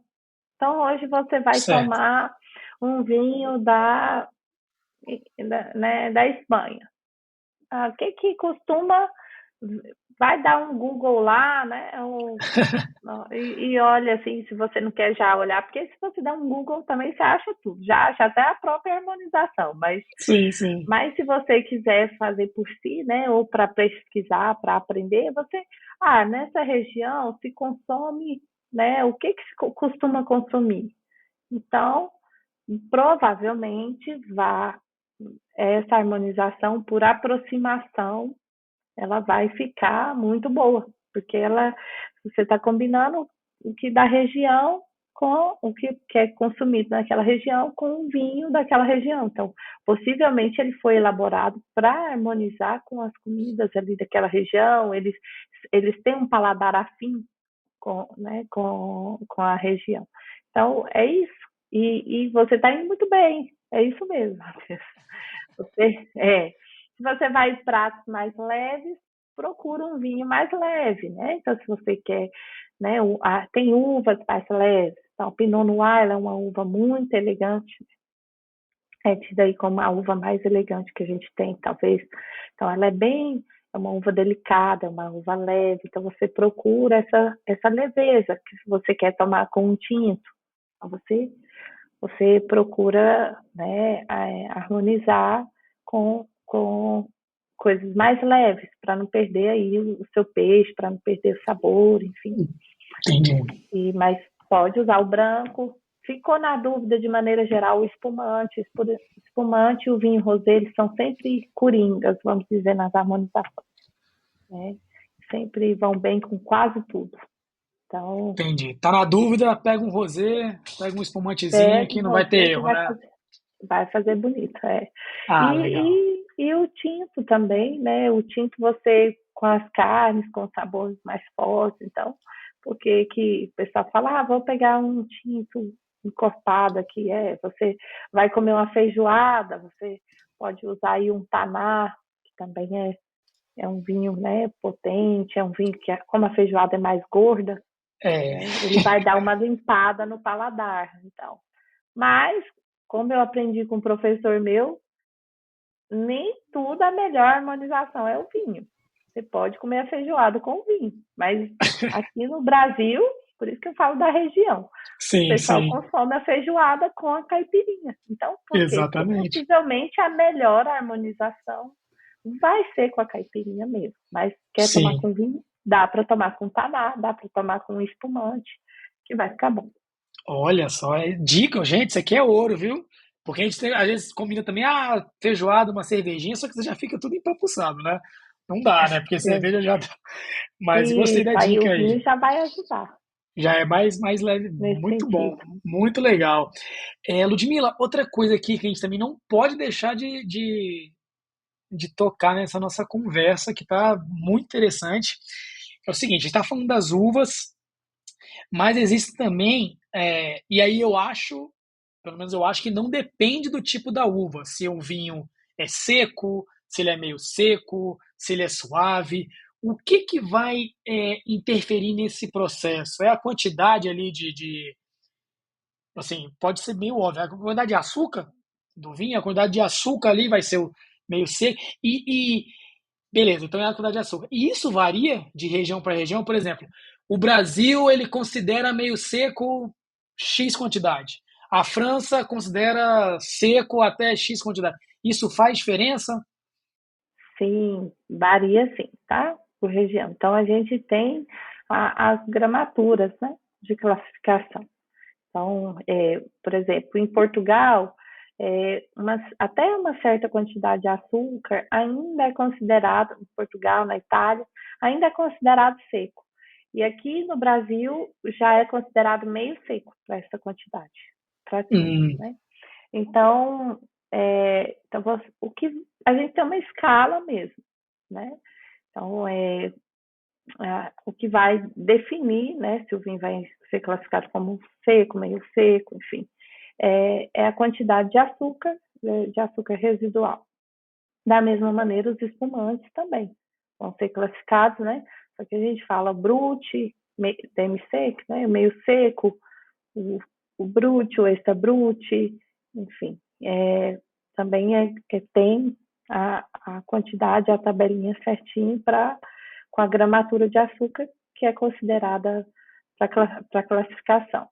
S2: Então, hoje você vai
S1: Certo.
S2: tomar um vinho da Espanha. O que costuma. Vai dar um Google lá, né? E olha assim, se você não quer já olhar, porque se você der um Google também você acha tudo, já acha até a própria harmonização,
S1: Sim, sim.
S2: mas se você quiser fazer por si, né, ou para pesquisar, para aprender, nessa região se consome, né, o que se costuma consumir. Então, provavelmente essa harmonização por aproximação, ela vai ficar muito boa, porque você está combinando o que da região com o que é consumido naquela região com o vinho daquela região. Então, possivelmente ele foi elaborado para harmonizar com as comidas ali daquela região. Eles têm um paladar afim com a região. Então, é isso. E você está indo muito bem. É isso mesmo. Se você vai em pratos mais leves, procura um vinho mais leve, né? Então, se você quer, né? Tem uvas mais leves. Então, o Pinot Noir é uma uva muito elegante, é tida aí como a uva mais elegante que a gente tem, talvez. Então, é uma uva delicada, é uma uva leve. Então, você procura essa leveza que você quer tomar com um tinto. Então, você procura, né, harmonizar com coisas mais leves, para não perder aí o seu peixe, para não perder o sabor, enfim.
S1: Entendi.
S2: Mas pode usar o branco. Ficou na dúvida, de maneira geral, o espumante e o vinho rosé, eles são sempre coringas, vamos dizer, nas harmonizações, né? Sempre vão bem com quase tudo. Então,
S1: Entendi. Tá na dúvida, pega um rosé, pega um espumantezinho
S2: pega um
S1: que não vai ter
S2: rosé que
S1: erro, né?
S2: vai fazer bonito, é. E,
S1: Ah, legal.
S2: e o tinto também, né? O tinto você com as carnes, com sabores mais fortes, então, porque que o pessoal fala, vou pegar um tinto encorpado aqui, você vai comer uma feijoada, você pode usar aí um taná, que também é um vinho, né, potente, é um vinho que, como a feijoada é mais gorda,
S1: É,
S2: né, ele vai dar uma limpada no paladar, então. Mas, como eu aprendi com um professor meu, nem tudo a melhor harmonização é o vinho. Você pode comer a feijoada com vinho, mas aqui no Brasil, por isso que eu falo da região, o
S1: sim,
S2: pessoal
S1: sim,
S2: consome a feijoada com a caipirinha. Então, por quê? Porque
S1: exatamente.
S2: possivelmente a melhor harmonização vai ser com a caipirinha mesmo. Mas quer tomar
S1: Sim.
S2: com vinho? Dá para tomar com taná, dá para tomar com espumante, que vai ficar bom.
S1: Olha só, é dica, gente, isso aqui é ouro, viu? Porque a gente tem, às vezes combina também, feijoada, uma cervejinha, só que você já fica tudo empapuçado, né? Não dá, né? Porque cerveja já dá. Mas gostei da
S2: Isso, aí
S1: dica
S2: o vinho
S1: aí.
S2: já vai ajudar
S1: Já é mais leve,
S2: nesse
S1: muito bom,
S2: sentido.
S1: muito legal. Ludmila, outra coisa aqui que a gente também não pode deixar de tocar nessa nossa conversa, que está muito interessante, é o seguinte, a gente está falando das uvas, mas existe também, e aí eu acho, pelo menos eu acho que não depende do tipo da uva, se o vinho é seco, se ele é meio seco, se ele é suave. O que vai interferir nesse processo? É a quantidade ali assim, pode ser meio óbvio, a quantidade de açúcar do vinho, a quantidade de açúcar ali vai ser meio seco, e beleza, então é a quantidade de açúcar. E isso varia de região para região, por exemplo, o Brasil ele considera meio seco X quantidade. A França considera seco até X quantidade. Isso faz diferença?
S2: Sim, varia sim, tá? Por região. Então, a gente tem as gramaturas, né, de classificação. Então, por exemplo, em Portugal, até uma certa quantidade de açúcar ainda é considerado, em Portugal, na Itália, ainda é considerado seco. E aqui no Brasil já é considerado meio seco para essa quantidade, para cima,
S1: Hum,
S2: né? Então, o que a gente tem uma escala mesmo, né? Então, o que vai definir, né, se o vinho vai ser classificado como seco, meio seco, enfim, é a quantidade de açúcar residual. Da mesma maneira, os espumantes também vão ser classificados, né? Só que a gente fala brut, demi-sec, né? Meio seco, o, o brute, o extra brute, enfim. Também que tem a quantidade, a tabelinha certinho com a gramatura de açúcar que é considerada para classificação.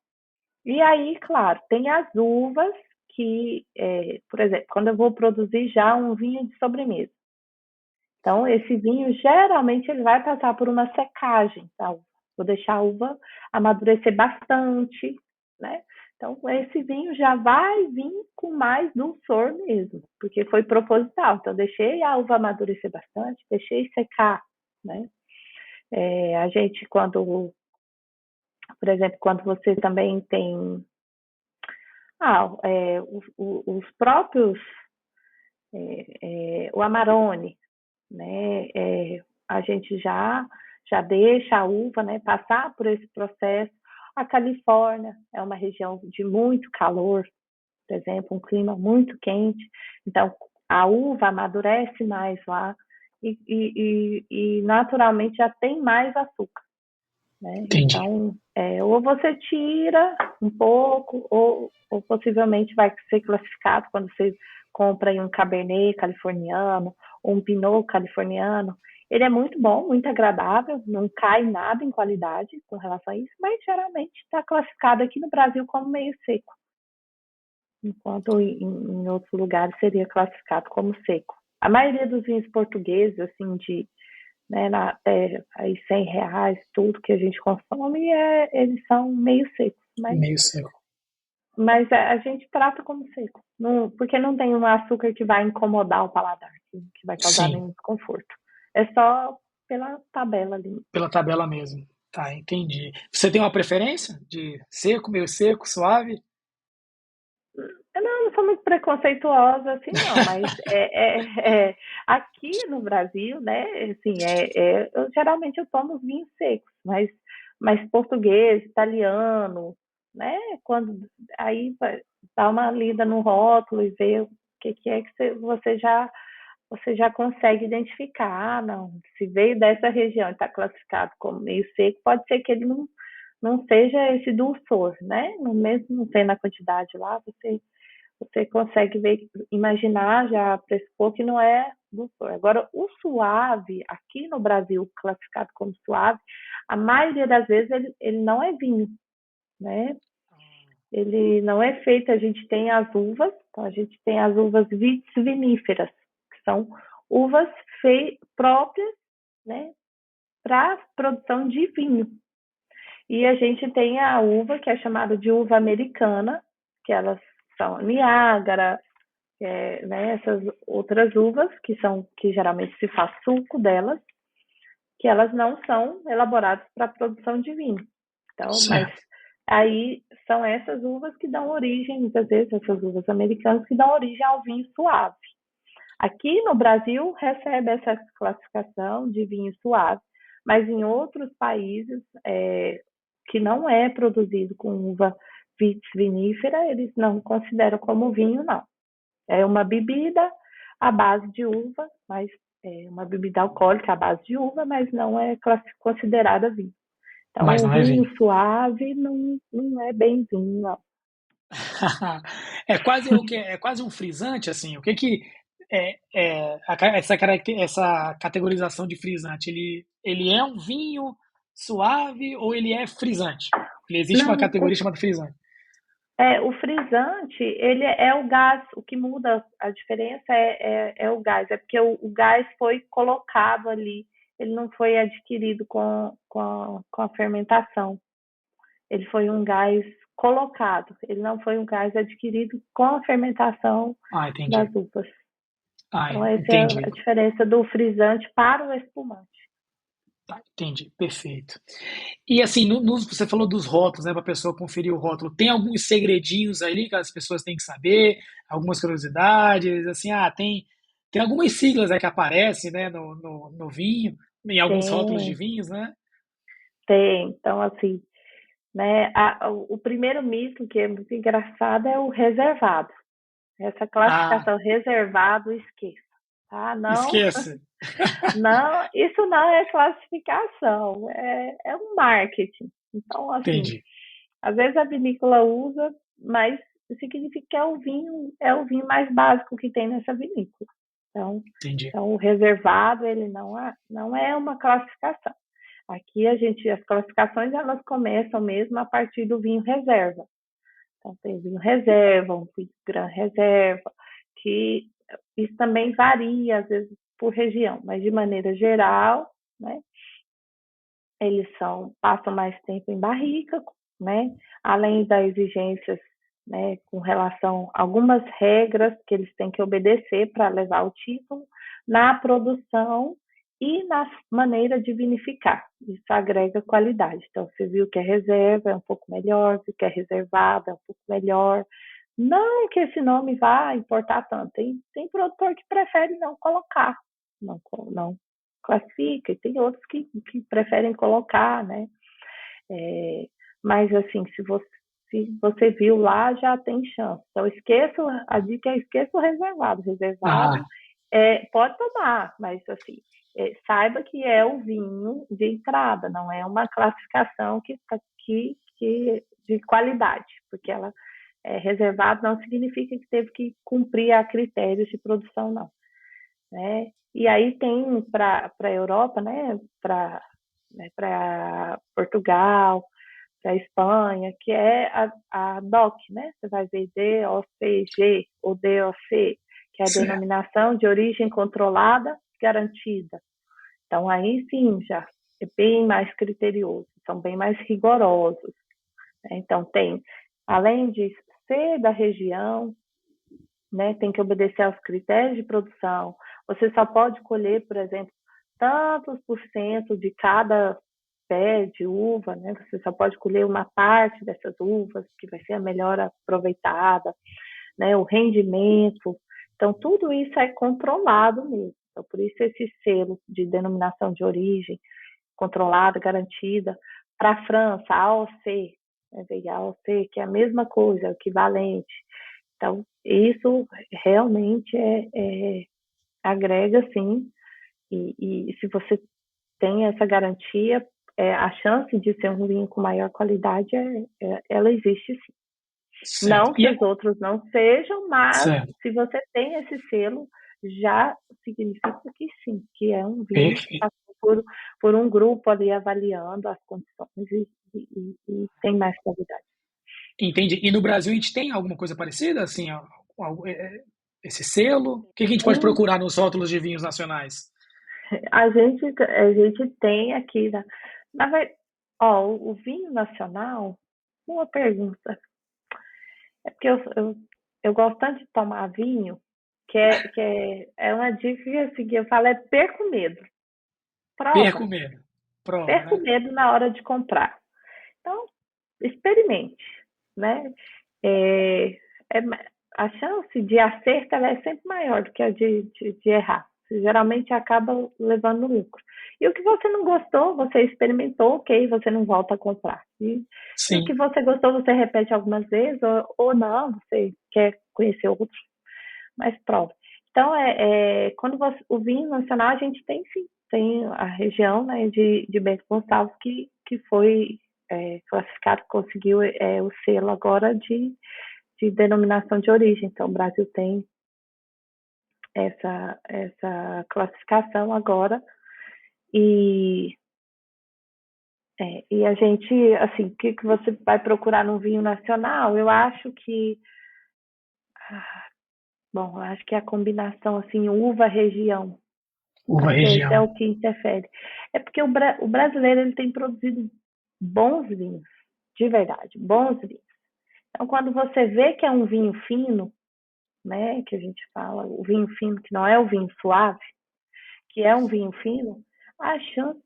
S2: E aí, claro, tem as uvas que, por exemplo, quando eu vou produzir já um vinho de sobremesa. Então, esse vinho, geralmente, ele vai passar por uma secagem da uva. Vou deixar a uva amadurecer bastante, né? Então, esse vinho já vai vir com mais dulçor mesmo, porque foi proposital. Então, deixei a uva amadurecer bastante, deixei secar, né? A gente, por exemplo, quando você também tem os próprios, o Amarone, né? A gente já deixa a uva, né, passar por esse processo. A Califórnia é uma região de muito calor, por exemplo, um clima muito quente, então a uva amadurece mais lá e naturalmente já tem mais açúcar, né?
S1: Entendi.
S2: Então, ou você tira um pouco, ou possivelmente vai ser classificado quando você compra um Cabernet californiano ou um Pinot californiano. Ele é muito bom, muito agradável, não cai nada em qualidade com relação a isso, mas geralmente está classificado aqui no Brasil como meio seco, enquanto em outros lugares seria classificado como seco. A maioria dos vinhos portugueses, assim, né, aí R$ 100, tudo que a gente consome, eles são meio secos,
S1: Meio seco.
S2: mas a gente trata como seco, porque não tem um açúcar que vai incomodar o paladar, que vai causar
S1: Sim,
S2: nenhum desconforto. É só pela tabela ali.
S1: pela tabela mesmo. Tá, entendi. Você tem uma preferência de seco, meio seco, suave?
S2: Eu não sou muito preconceituosa assim, não, mas aqui no Brasil, né, assim, geralmente eu tomo vinhos secos, mas português, italiano, né, quando aí dá uma lida no rótulo e ver o que é que você já consegue identificar. Ah, não, se veio dessa região e está classificado como meio seco, pode ser que ele não seja esse dulçor, né? Mesmo não tendo a quantidade lá, você consegue ver, imaginar, já pressupor que não é dulçor. Agora, o suave, aqui no Brasil, classificado como suave, a maioria das vezes ele não é vinho, né? Ele não é feito, a gente tem as uvas, então a gente tem as uvas viníferas, que são uvas próprias, né, para produção de vinho. E a gente tem a uva que é chamada de uva americana, que elas são Niágara, né, essas outras uvas que geralmente se faz suco delas, que elas não são elaboradas para a produção de vinho. Então, mas
S1: Certo.
S2: aí são essas uvas que dão origem, muitas vezes essas uvas americanas que dão origem ao vinho suave. Aqui no Brasil recebe essa classificação de vinho suave, mas em outros países que não é produzido com uva vitis vinífera, eles não consideram como vinho, não. É uma bebida à base de uva, mas é uma bebida alcoólica à base de uva, mas não é considerada vinho. Então,
S1: Mas
S2: o
S1: não é
S2: vinho
S1: vinho.
S2: suave não é bem vinho, não.
S1: É quase o que é quase um frisante assim. O que que essa categorização de frisante? Ele é um vinho suave ou ele é frisante? Ele existe uma
S2: Não,
S1: categoria chamada frisante.
S2: o frisante, ele é o gás, o que muda a diferença é o gás, é porque o gás foi colocado ali, ele não foi adquirido com a fermentação, ele foi um gás colocado, ele não foi um gás adquirido com a fermentação
S1: Ah,
S2: das
S1: entendi.
S2: uvas.
S1: Ah,
S2: Então, essa é
S1: entendi.
S2: a diferença do frisante para o espumante.
S1: Tá, entendi. Perfeito. E assim, você falou dos rótulos, né, para a pessoa conferir o rótulo. Tem alguns segredinhos ali que as pessoas têm que saber, algumas curiosidades, assim, tem algumas siglas que aparecem, né, no vinho, em alguns rótulos de
S2: Tem,
S1: vinhos, né?
S2: tem. Então, assim, né, o primeiro mito que é muito engraçado é o reservado. Essa
S1: Ah,
S2: classificação reservado, esqueça. Ah, não,
S1: Esqueça.
S2: não, isso não é classificação, é um marketing. Então, assim,
S1: Entendi,
S2: às vezes a vinícola usa, mas significa que é o vinho mais básico que tem nessa vinícola. Então,
S1: entendi.
S2: então o reservado, ele não é uma classificação. Aqui as classificações elas começam mesmo a partir do vinho reserva. Então tem vinho reserva, um vinho gran reserva, que isso também varia às vezes por região, mas de maneira geral, né, eles passam mais tempo em barrica, né, além das exigências, né, com relação a algumas regras que eles têm que obedecer para levar o título na produção e na maneira de vinificar. Isso agrega qualidade. Então, você viu que é reserva, é um pouco melhor, viu que é reservada, é um pouco melhor. Não que esse nome vá importar tanto. Tem produtor que prefere não colocar, não classifica, e tem outros que preferem colocar, né? É, mas, assim, se você viu lá, já tem chance. Então, a dica é esqueça o reservado. Reservado
S1: Ah,
S2: pode tomar, mas, assim, saiba que é o vinho de entrada, não é uma classificação de qualidade, porque ela reservado não significa que teve que cumprir a critérios de produção, não. Né? E aí tem para a Europa, né? Para Portugal, para Espanha, que é a DOC, né? Você vai ver DOCG ou DOC, que é a
S1: certo.
S2: denominação de origem controlada garantida. Então aí sim já é bem mais criterioso, são bem mais rigorosos. Né? Então tem, além de ser da região, né, tem que obedecer aos critérios de produção. Você só pode colher, por exemplo, tantos por cento de cada pé de uva, né? Você só pode colher uma parte dessas uvas, que vai ser a melhor aproveitada, né? O rendimento. Então, tudo isso é controlado mesmo. Então, por isso esse selo de denominação de origem controlada, garantida. Para a França, a AOC, né? Veio a AOC, que é a mesma coisa, é o equivalente. Então, isso realmente agrega, sim, e se você tem essa garantia, a chance de ser um vinho com maior qualidade, ela existe, sim.
S1: Certo.
S2: Não que os outros não sejam, mas
S1: Certo.
S2: se você tem esse selo, já significa que sim, que é um vinho que
S1: Perfeito.
S2: passou por um grupo ali avaliando as condições e tem mais qualidade.
S1: Entendi. E no Brasil a gente tem alguma coisa parecida, assim, esse selo? O que que a gente pode
S2: Hum,
S1: procurar nos rótulos de vinhos nacionais?
S2: a gente tem aqui, ó, o vinho nacional, uma pergunta, é porque eu gosto tanto de tomar vinho, é uma dica que assim, que eu falo, é perco o medo,
S1: Perco
S2: prova,
S1: o medo. Prova,
S2: perco
S1: né?
S2: o medo na hora de comprar. Então, experimente, né? É, é a chance de acerto ela é sempre maior do que a de errar. Você geralmente acaba levando lucro. E o que você não gostou, você experimentou, ok, você não volta a comprar. E o que
S1: Sim.
S2: você gostou, você repete algumas vezes, ou não, você quer conhecer outros, mas prova. Então, quando o vinho nacional, a gente tem sim, tem a região, né, de Bento Gonçalves que foi classificado, conseguiu o selo agora de denominação de origem. Então, o Brasil tem essa classificação agora e, e a gente, assim, o que você vai procurar no vinho nacional? Eu acho que, bom, eu acho que é a combinação, assim, uva-região.
S1: Uva
S2: Acho que esse é
S1: região.
S2: o que interfere. É porque o brasileiro ele tem produzido bons vinhos, de verdade, bons vinhos. Então, quando você vê que é um vinho fino, né, que a gente fala, o vinho fino, que não é o vinho suave, que é um vinho fino, a chance,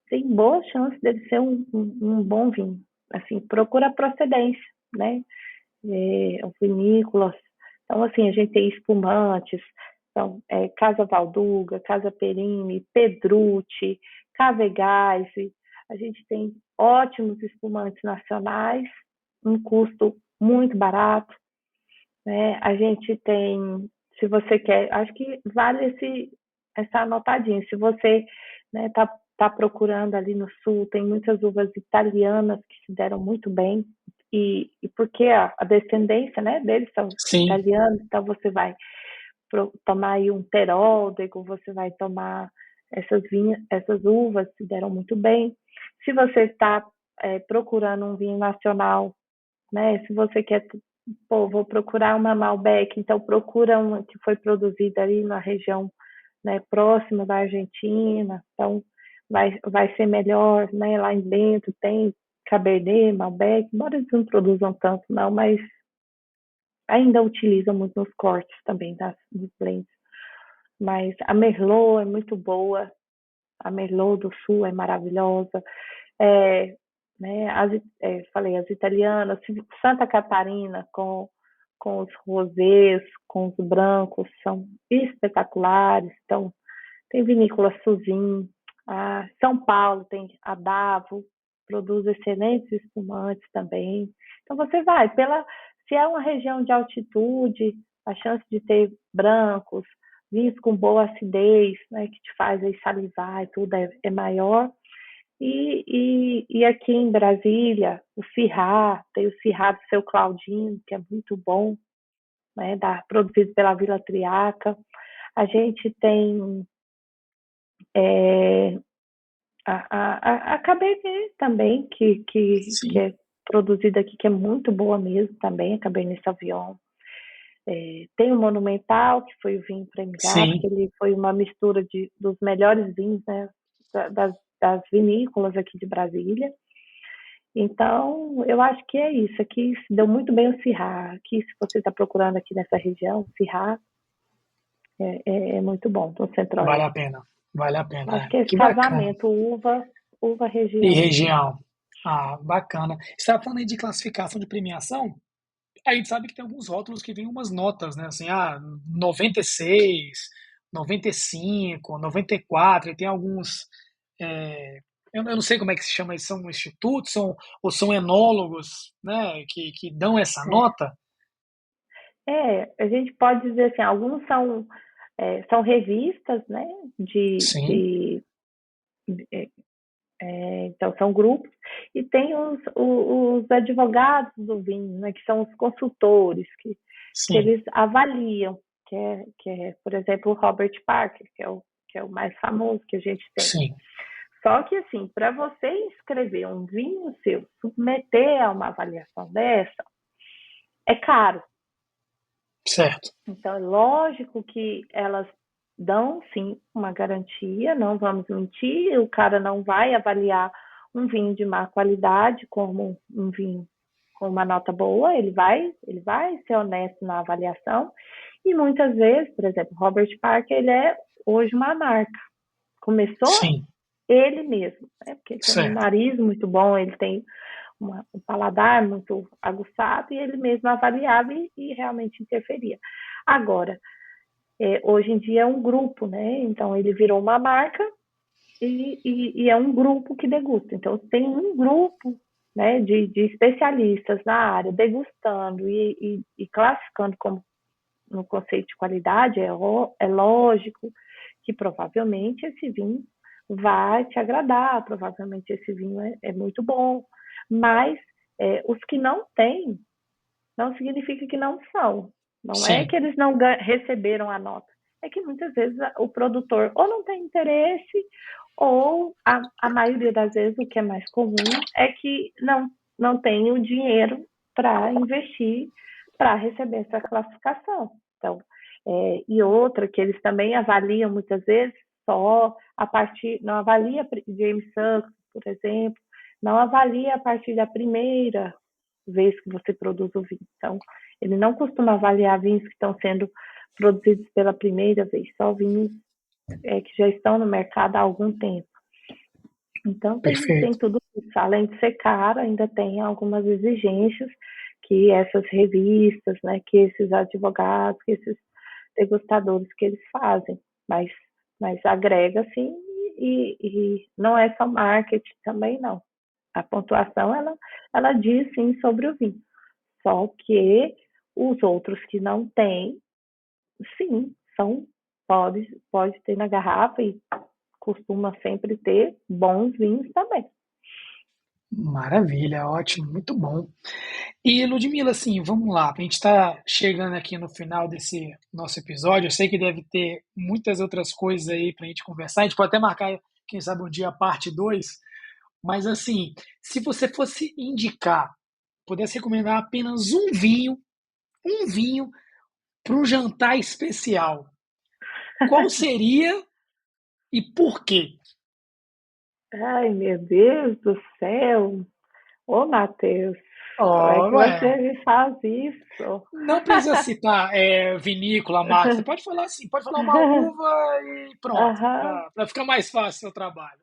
S2: tem boa chance dele ser um bom vinho. Assim, procura a procedência, né? Vinícolas. Então, assim, a gente tem espumantes, então, Casa Valduga, Casa Perini, Pedrucci, Cavegaise. A gente tem ótimos espumantes nacionais, um custo muito barato, né? A gente tem Se você quer, acho que vale essa anotadinha. Se você, né, tá procurando ali no sul, tem muitas uvas italianas que se deram muito bem, e porque a descendência, né, deles são
S1: Sim,
S2: italianos, então você vai tomar aí um Teródego, você vai tomar essas uvas se deram muito bem. Se você está procurando um vinho nacional, né? Se você quer, pô, vou procurar uma Malbec, então procura uma que foi produzida ali na região, né, próxima da Argentina, então vai ser melhor, né? Lá dentro tem Cabernet, Malbec, embora eles não produzam tanto não, mas ainda utilizam muito nos cortes também dos blends. Mas a Merlot é muito boa, a Merlot do Sul é maravilhosa. É, né, falei, as italianas, Santa Catarina com os rosés, com os brancos, são espetaculares. Então, tem vinícola Suzin, São Paulo tem a Davo, produz excelentes espumantes também. Então, você vai, se é uma região de altitude, a chance de ter brancos, vinhos com boa acidez, né, que te faz aí salivar e tudo é maior. E aqui em Brasília, o Cirrá, tem o Cirrá do seu Claudinho, que é muito bom, né, produzido pela Vila Triaca. A gente tem é, a Cabernet também, que
S1: sim,
S2: é produzida aqui, que é muito boa mesmo também, a Cabernet Sauvignon. Tem o Monumental, que foi o vinho premiado, que
S1: sim.
S2: ele foi uma mistura dos melhores vinhos, né, das vinícolas aqui de Brasília. Então, eu acho que é isso. Aqui se deu muito bem o Cirrá. Aqui, se você está procurando aqui nessa região, o Cirrá é muito bom, no
S1: Vale a
S2: Centro-Oeste.
S1: pena. Vale a pena.
S2: Acho
S1: É.
S2: que é esse
S1: Que bacana.
S2: casamento, uva,
S1: E
S2: região.
S1: região? Ah, bacana. Você estava falando aí de classificação de premiação? A gente sabe que tem alguns rótulos que vêm umas notas, né? Assim, 96, 95, 94, e tem alguns. é, eu não sei como é que se chama, eles são institutos ou são enólogos, né? Que dão essa
S2: É.
S1: nota?
S2: A gente pode dizer assim, alguns são revistas, né,
S1: Sim,
S2: então são grupos, e tem os advogados do vinho, né, que são os consultores, que
S1: sim,
S2: eles avaliam, por exemplo, o Robert Parker, que é o mais famoso que a gente tem.
S1: sim,
S2: Só que, assim, para você escrever um vinho seu, submeter a uma avaliação dessa, é caro.
S1: certo.
S2: Então, é lógico que elas dão, sim, uma garantia, não vamos mentir, o cara não vai avaliar um vinho de má qualidade como um vinho com uma nota boa, ele vai ser honesto na avaliação, e muitas vezes, por exemplo, Robert Parker, ele é hoje uma marca. Começou
S1: Sim,
S2: ele mesmo, né? Porque ele tem um
S1: certo.
S2: nariz muito bom, ele tem um paladar muito aguçado, e ele mesmo avaliava e realmente interferia. Agora, hoje em dia é um grupo, né? Então ele virou uma marca e é um grupo que degusta. Então tem um grupo, né, de especialistas na área degustando e classificando como no conceito de qualidade. É lógico que provavelmente esse vinho vai te agradar, provavelmente esse vinho é muito bom, mas os que não têm não significa que não são. Não é
S1: Sim,
S2: que eles não receberam a nota. É que muitas vezes o produtor ou não tem interesse, ou a maioria das vezes, o que é mais comum, é que não tem o dinheiro para investir para receber essa classificação. Então, e outra que eles também avaliam muitas vezes só a partir, não avalia James Sucks, por exemplo, não avalia a partir da primeira vez que você produz o vinho. Então, ele não costuma avaliar vinhos que estão sendo produzidos pela primeira vez, só vinhos que já estão no mercado há algum tempo. Então, tem
S1: perfeito.
S2: tudo isso. Além de ser caro, ainda tem algumas exigências que essas revistas, né, que esses advogados, que esses degustadores que eles fazem. Mas agrega, sim, e não é só marketing também, não. A pontuação, ela diz, sim, sobre o vinho. Só que os outros que não têm, sim, pode ter na garrafa e costuma sempre ter bons vinhos também.
S1: Maravilha, ótimo, muito bom. E Ludmila, assim, vamos lá, a gente está chegando aqui no final desse nosso episódio. Eu sei que deve ter muitas outras coisas aí para a gente conversar. A gente pode até marcar, quem sabe, um dia a parte 2. Mas assim, se você fosse indicar, pudesse recomendar apenas um vinho para um jantar especial, qual seria e por quê?
S2: Ai, meu Deus do céu! Ô, Matheus, como é
S1: Oh,
S2: que você
S1: ué,
S2: me faz isso?
S1: não precisa citar vinícola, marca. Você pode falar assim, pode falar uma uva e pronto,
S2: Aham.
S1: para ficar mais fácil o seu trabalho.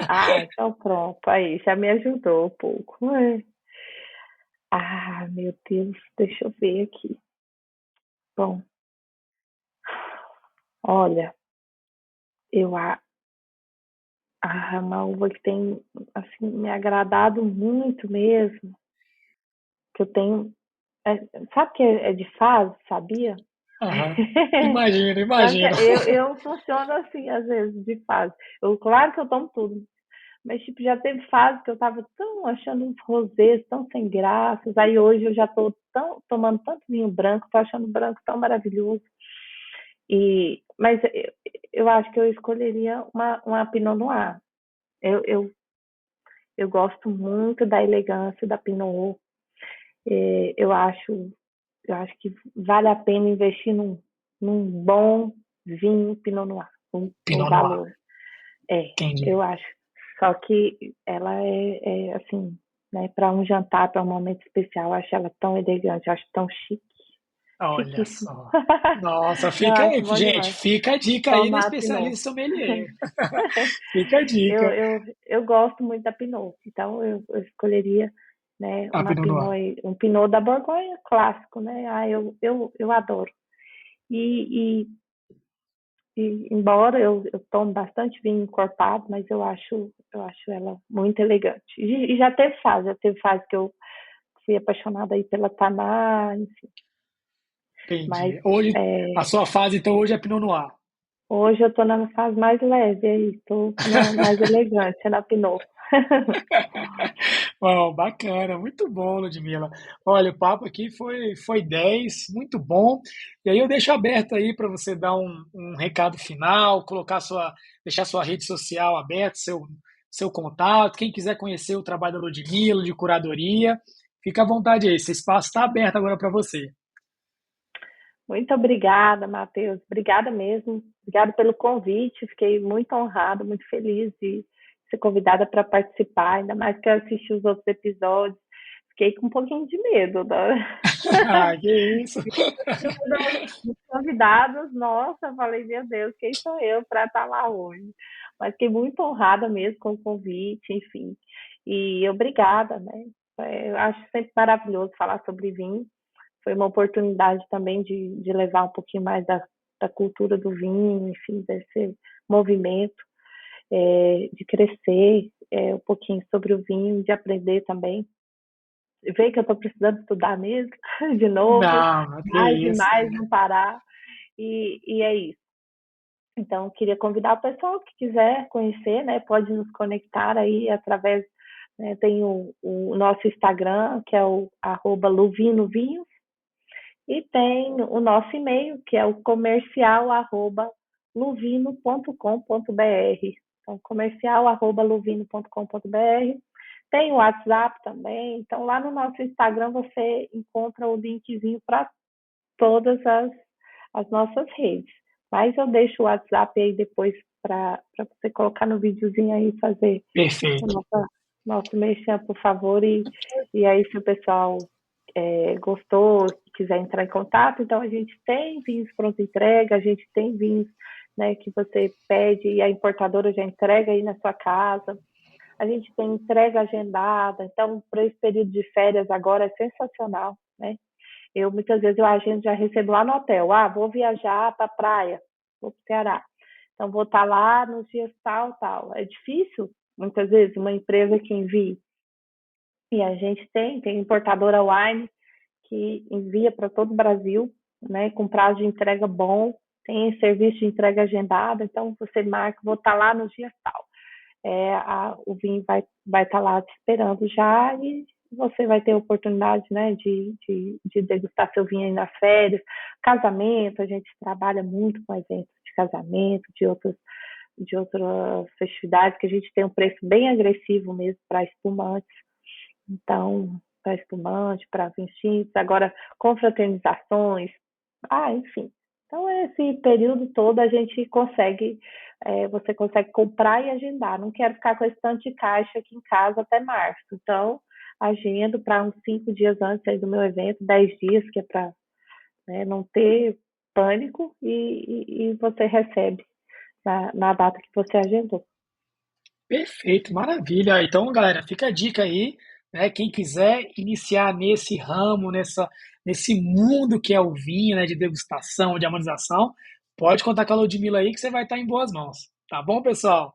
S2: Ah, então pronto, aí já me ajudou um pouco. Ah, meu Deus, deixa eu ver aqui. Bom, olha, eu uma uva que tem assim me agradado muito mesmo, que eu tenho, é, sabe que é de fase, sabia?
S1: Aham. Imagina,
S2: Sabe
S1: imagina.
S2: que eu funciono assim às vezes de fase. Claro que eu tomo tudo, mas tipo já teve fase que eu tava tão achando uns rosés tão sem graças. Aí hoje eu já tô tão tomando tanto vinho branco, tô achando o branco tão maravilhoso. Mas eu acho que eu escolheria uma Pinot Noir. Eu, eu, eu gosto muito da elegância da Pinot. É, eu acho que vale a pena investir num bom vinho Pinot Noir, um
S1: Pinot Noir,
S2: valor. É,
S1: entendi.
S2: eu acho. Só que ela é assim, né, para um jantar, para um momento especial, eu acho ela tão elegante, eu acho tão chique,
S1: Olha
S2: chiquíssimo.
S1: só. Nossa,
S2: Eu
S1: fica
S2: acho
S1: aí,
S2: bom
S1: gente,
S2: demais.
S1: fica a dica aí da
S2: Tomar Pinot.
S1: especialista sommelier. Fica a
S2: Eu,
S1: dica.
S2: eu, eu gosto muito da Pinot, então eu escolheria, né,
S1: A
S2: uma
S1: Pinot Noir.
S2: Pinot, um Pinot da Borgonha clássico, né? Ah, eu adoro. E, e, e embora eu tome bastante vinho encorpado, mas eu acho ela muito elegante. E já teve fase que eu fui apaixonada aí pela Taná, enfim. Mas
S1: Entendi. Hoje, a
S2: é,
S1: sua fase, então, hoje é Pinot Noir.
S2: hoje eu tô na fase mais leve aí, tô na mais elegante, é na Pinot.
S1: Bom, bacana, muito bom, Ludmila. Olha, o papo aqui foi 10, muito bom. E aí eu deixo aberto aí para você dar um recado final, deixar sua rede social aberta, seu contato. Quem quiser conhecer o trabalho da Ludmila, de curadoria, fica à vontade aí. Esse espaço está aberto agora para você.
S2: Muito obrigada, Matheus. Obrigada mesmo. Obrigada pelo convite. Fiquei muito honrada, muito feliz de ser convidada para participar, ainda mais que eu assisti os outros episódios. Fiquei com um pouquinho de medo, né?
S1: Ah, que isso.
S2: Dos convidados, nossa, eu falei, meu Deus, quem sou eu para estar lá hoje? Mas fiquei muito honrada mesmo com o convite, enfim. E obrigada, né? Eu acho sempre maravilhoso falar sobre vinho. Foi uma oportunidade também de levar um pouquinho mais da cultura do vinho, enfim, desse movimento, de crescer um pouquinho sobre o vinho, de aprender também. Ver que eu estou precisando estudar mesmo, de novo,
S1: Não, que
S2: mais e
S1: isso.
S2: mais, não parar. E é isso. Então, queria convidar o pessoal que quiser conhecer, né? Pode nos conectar aí através, né, tem o nosso Instagram, que é o @luvinovinhos, e tem o nosso e-mail, que é o comercial@luvino.com.br. Então, comercial@luvino.com.br. Tem o WhatsApp também. Então, lá no nosso Instagram você encontra o linkzinho para todas as nossas redes. Mas eu deixo o WhatsApp aí depois para você colocar no videozinho aí e fazer o
S1: Perfeito.
S2: nosso merchan, por favor. E aí, se o pessoal gostou, quiser entrar em contato, então a gente tem vinhos pronto entrega, a gente tem vinhos, né, que você pede e a importadora já entrega aí na sua casa. A gente tem entrega agendada, então para esse período de férias agora é sensacional, né? Muitas vezes a gente já recebo lá no hotel, vou viajar para a praia, vou para o Ceará. Então vou estar lá nos dias tal, tal. É difícil, muitas vezes, uma empresa que envie. E a gente tem importadora wine que envia para todo o Brasil. né, com prazo de entrega bom, tem serviço de entrega agendado, então você marca, vou estar lá no dia tal. O vinho vai estar lá te esperando já e você vai ter oportunidade, né, de degustar seu vinho aí nas férias. Casamento, a gente trabalha muito com eventos de casamento, de outras festividades, que a gente tem um preço bem agressivo mesmo para espumantes. Então, para espumante, para vinhos tintos, agora confraternizações, enfim. Então, esse período todo a gente consegue, você consegue comprar e agendar. Não quero ficar com esse tanto de caixa aqui em casa até março. Então, agendo para uns 5 dias antes aí do meu evento, 10 dias, que é para, né, não ter pânico e você recebe na data que você agendou.
S1: Perfeito, maravilha. Então, galera, fica a dica aí, né? Quem quiser iniciar nesse ramo, nesse mundo que é o vinho, né? De degustação, de harmonização, pode contar com a Ludmilla aí que você vai estar em boas mãos. Tá bom, pessoal?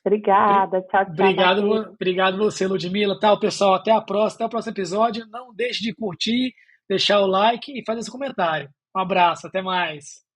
S1: Bri-
S2: Obrigada, tchau, tchau,
S1: Obrigado,
S2: Matheus.
S1: obrigado você, Ludmilla. Tá, pessoal, até o próximo episódio. Não deixe de curtir, deixar o like e fazer esse comentário. Um abraço, até mais.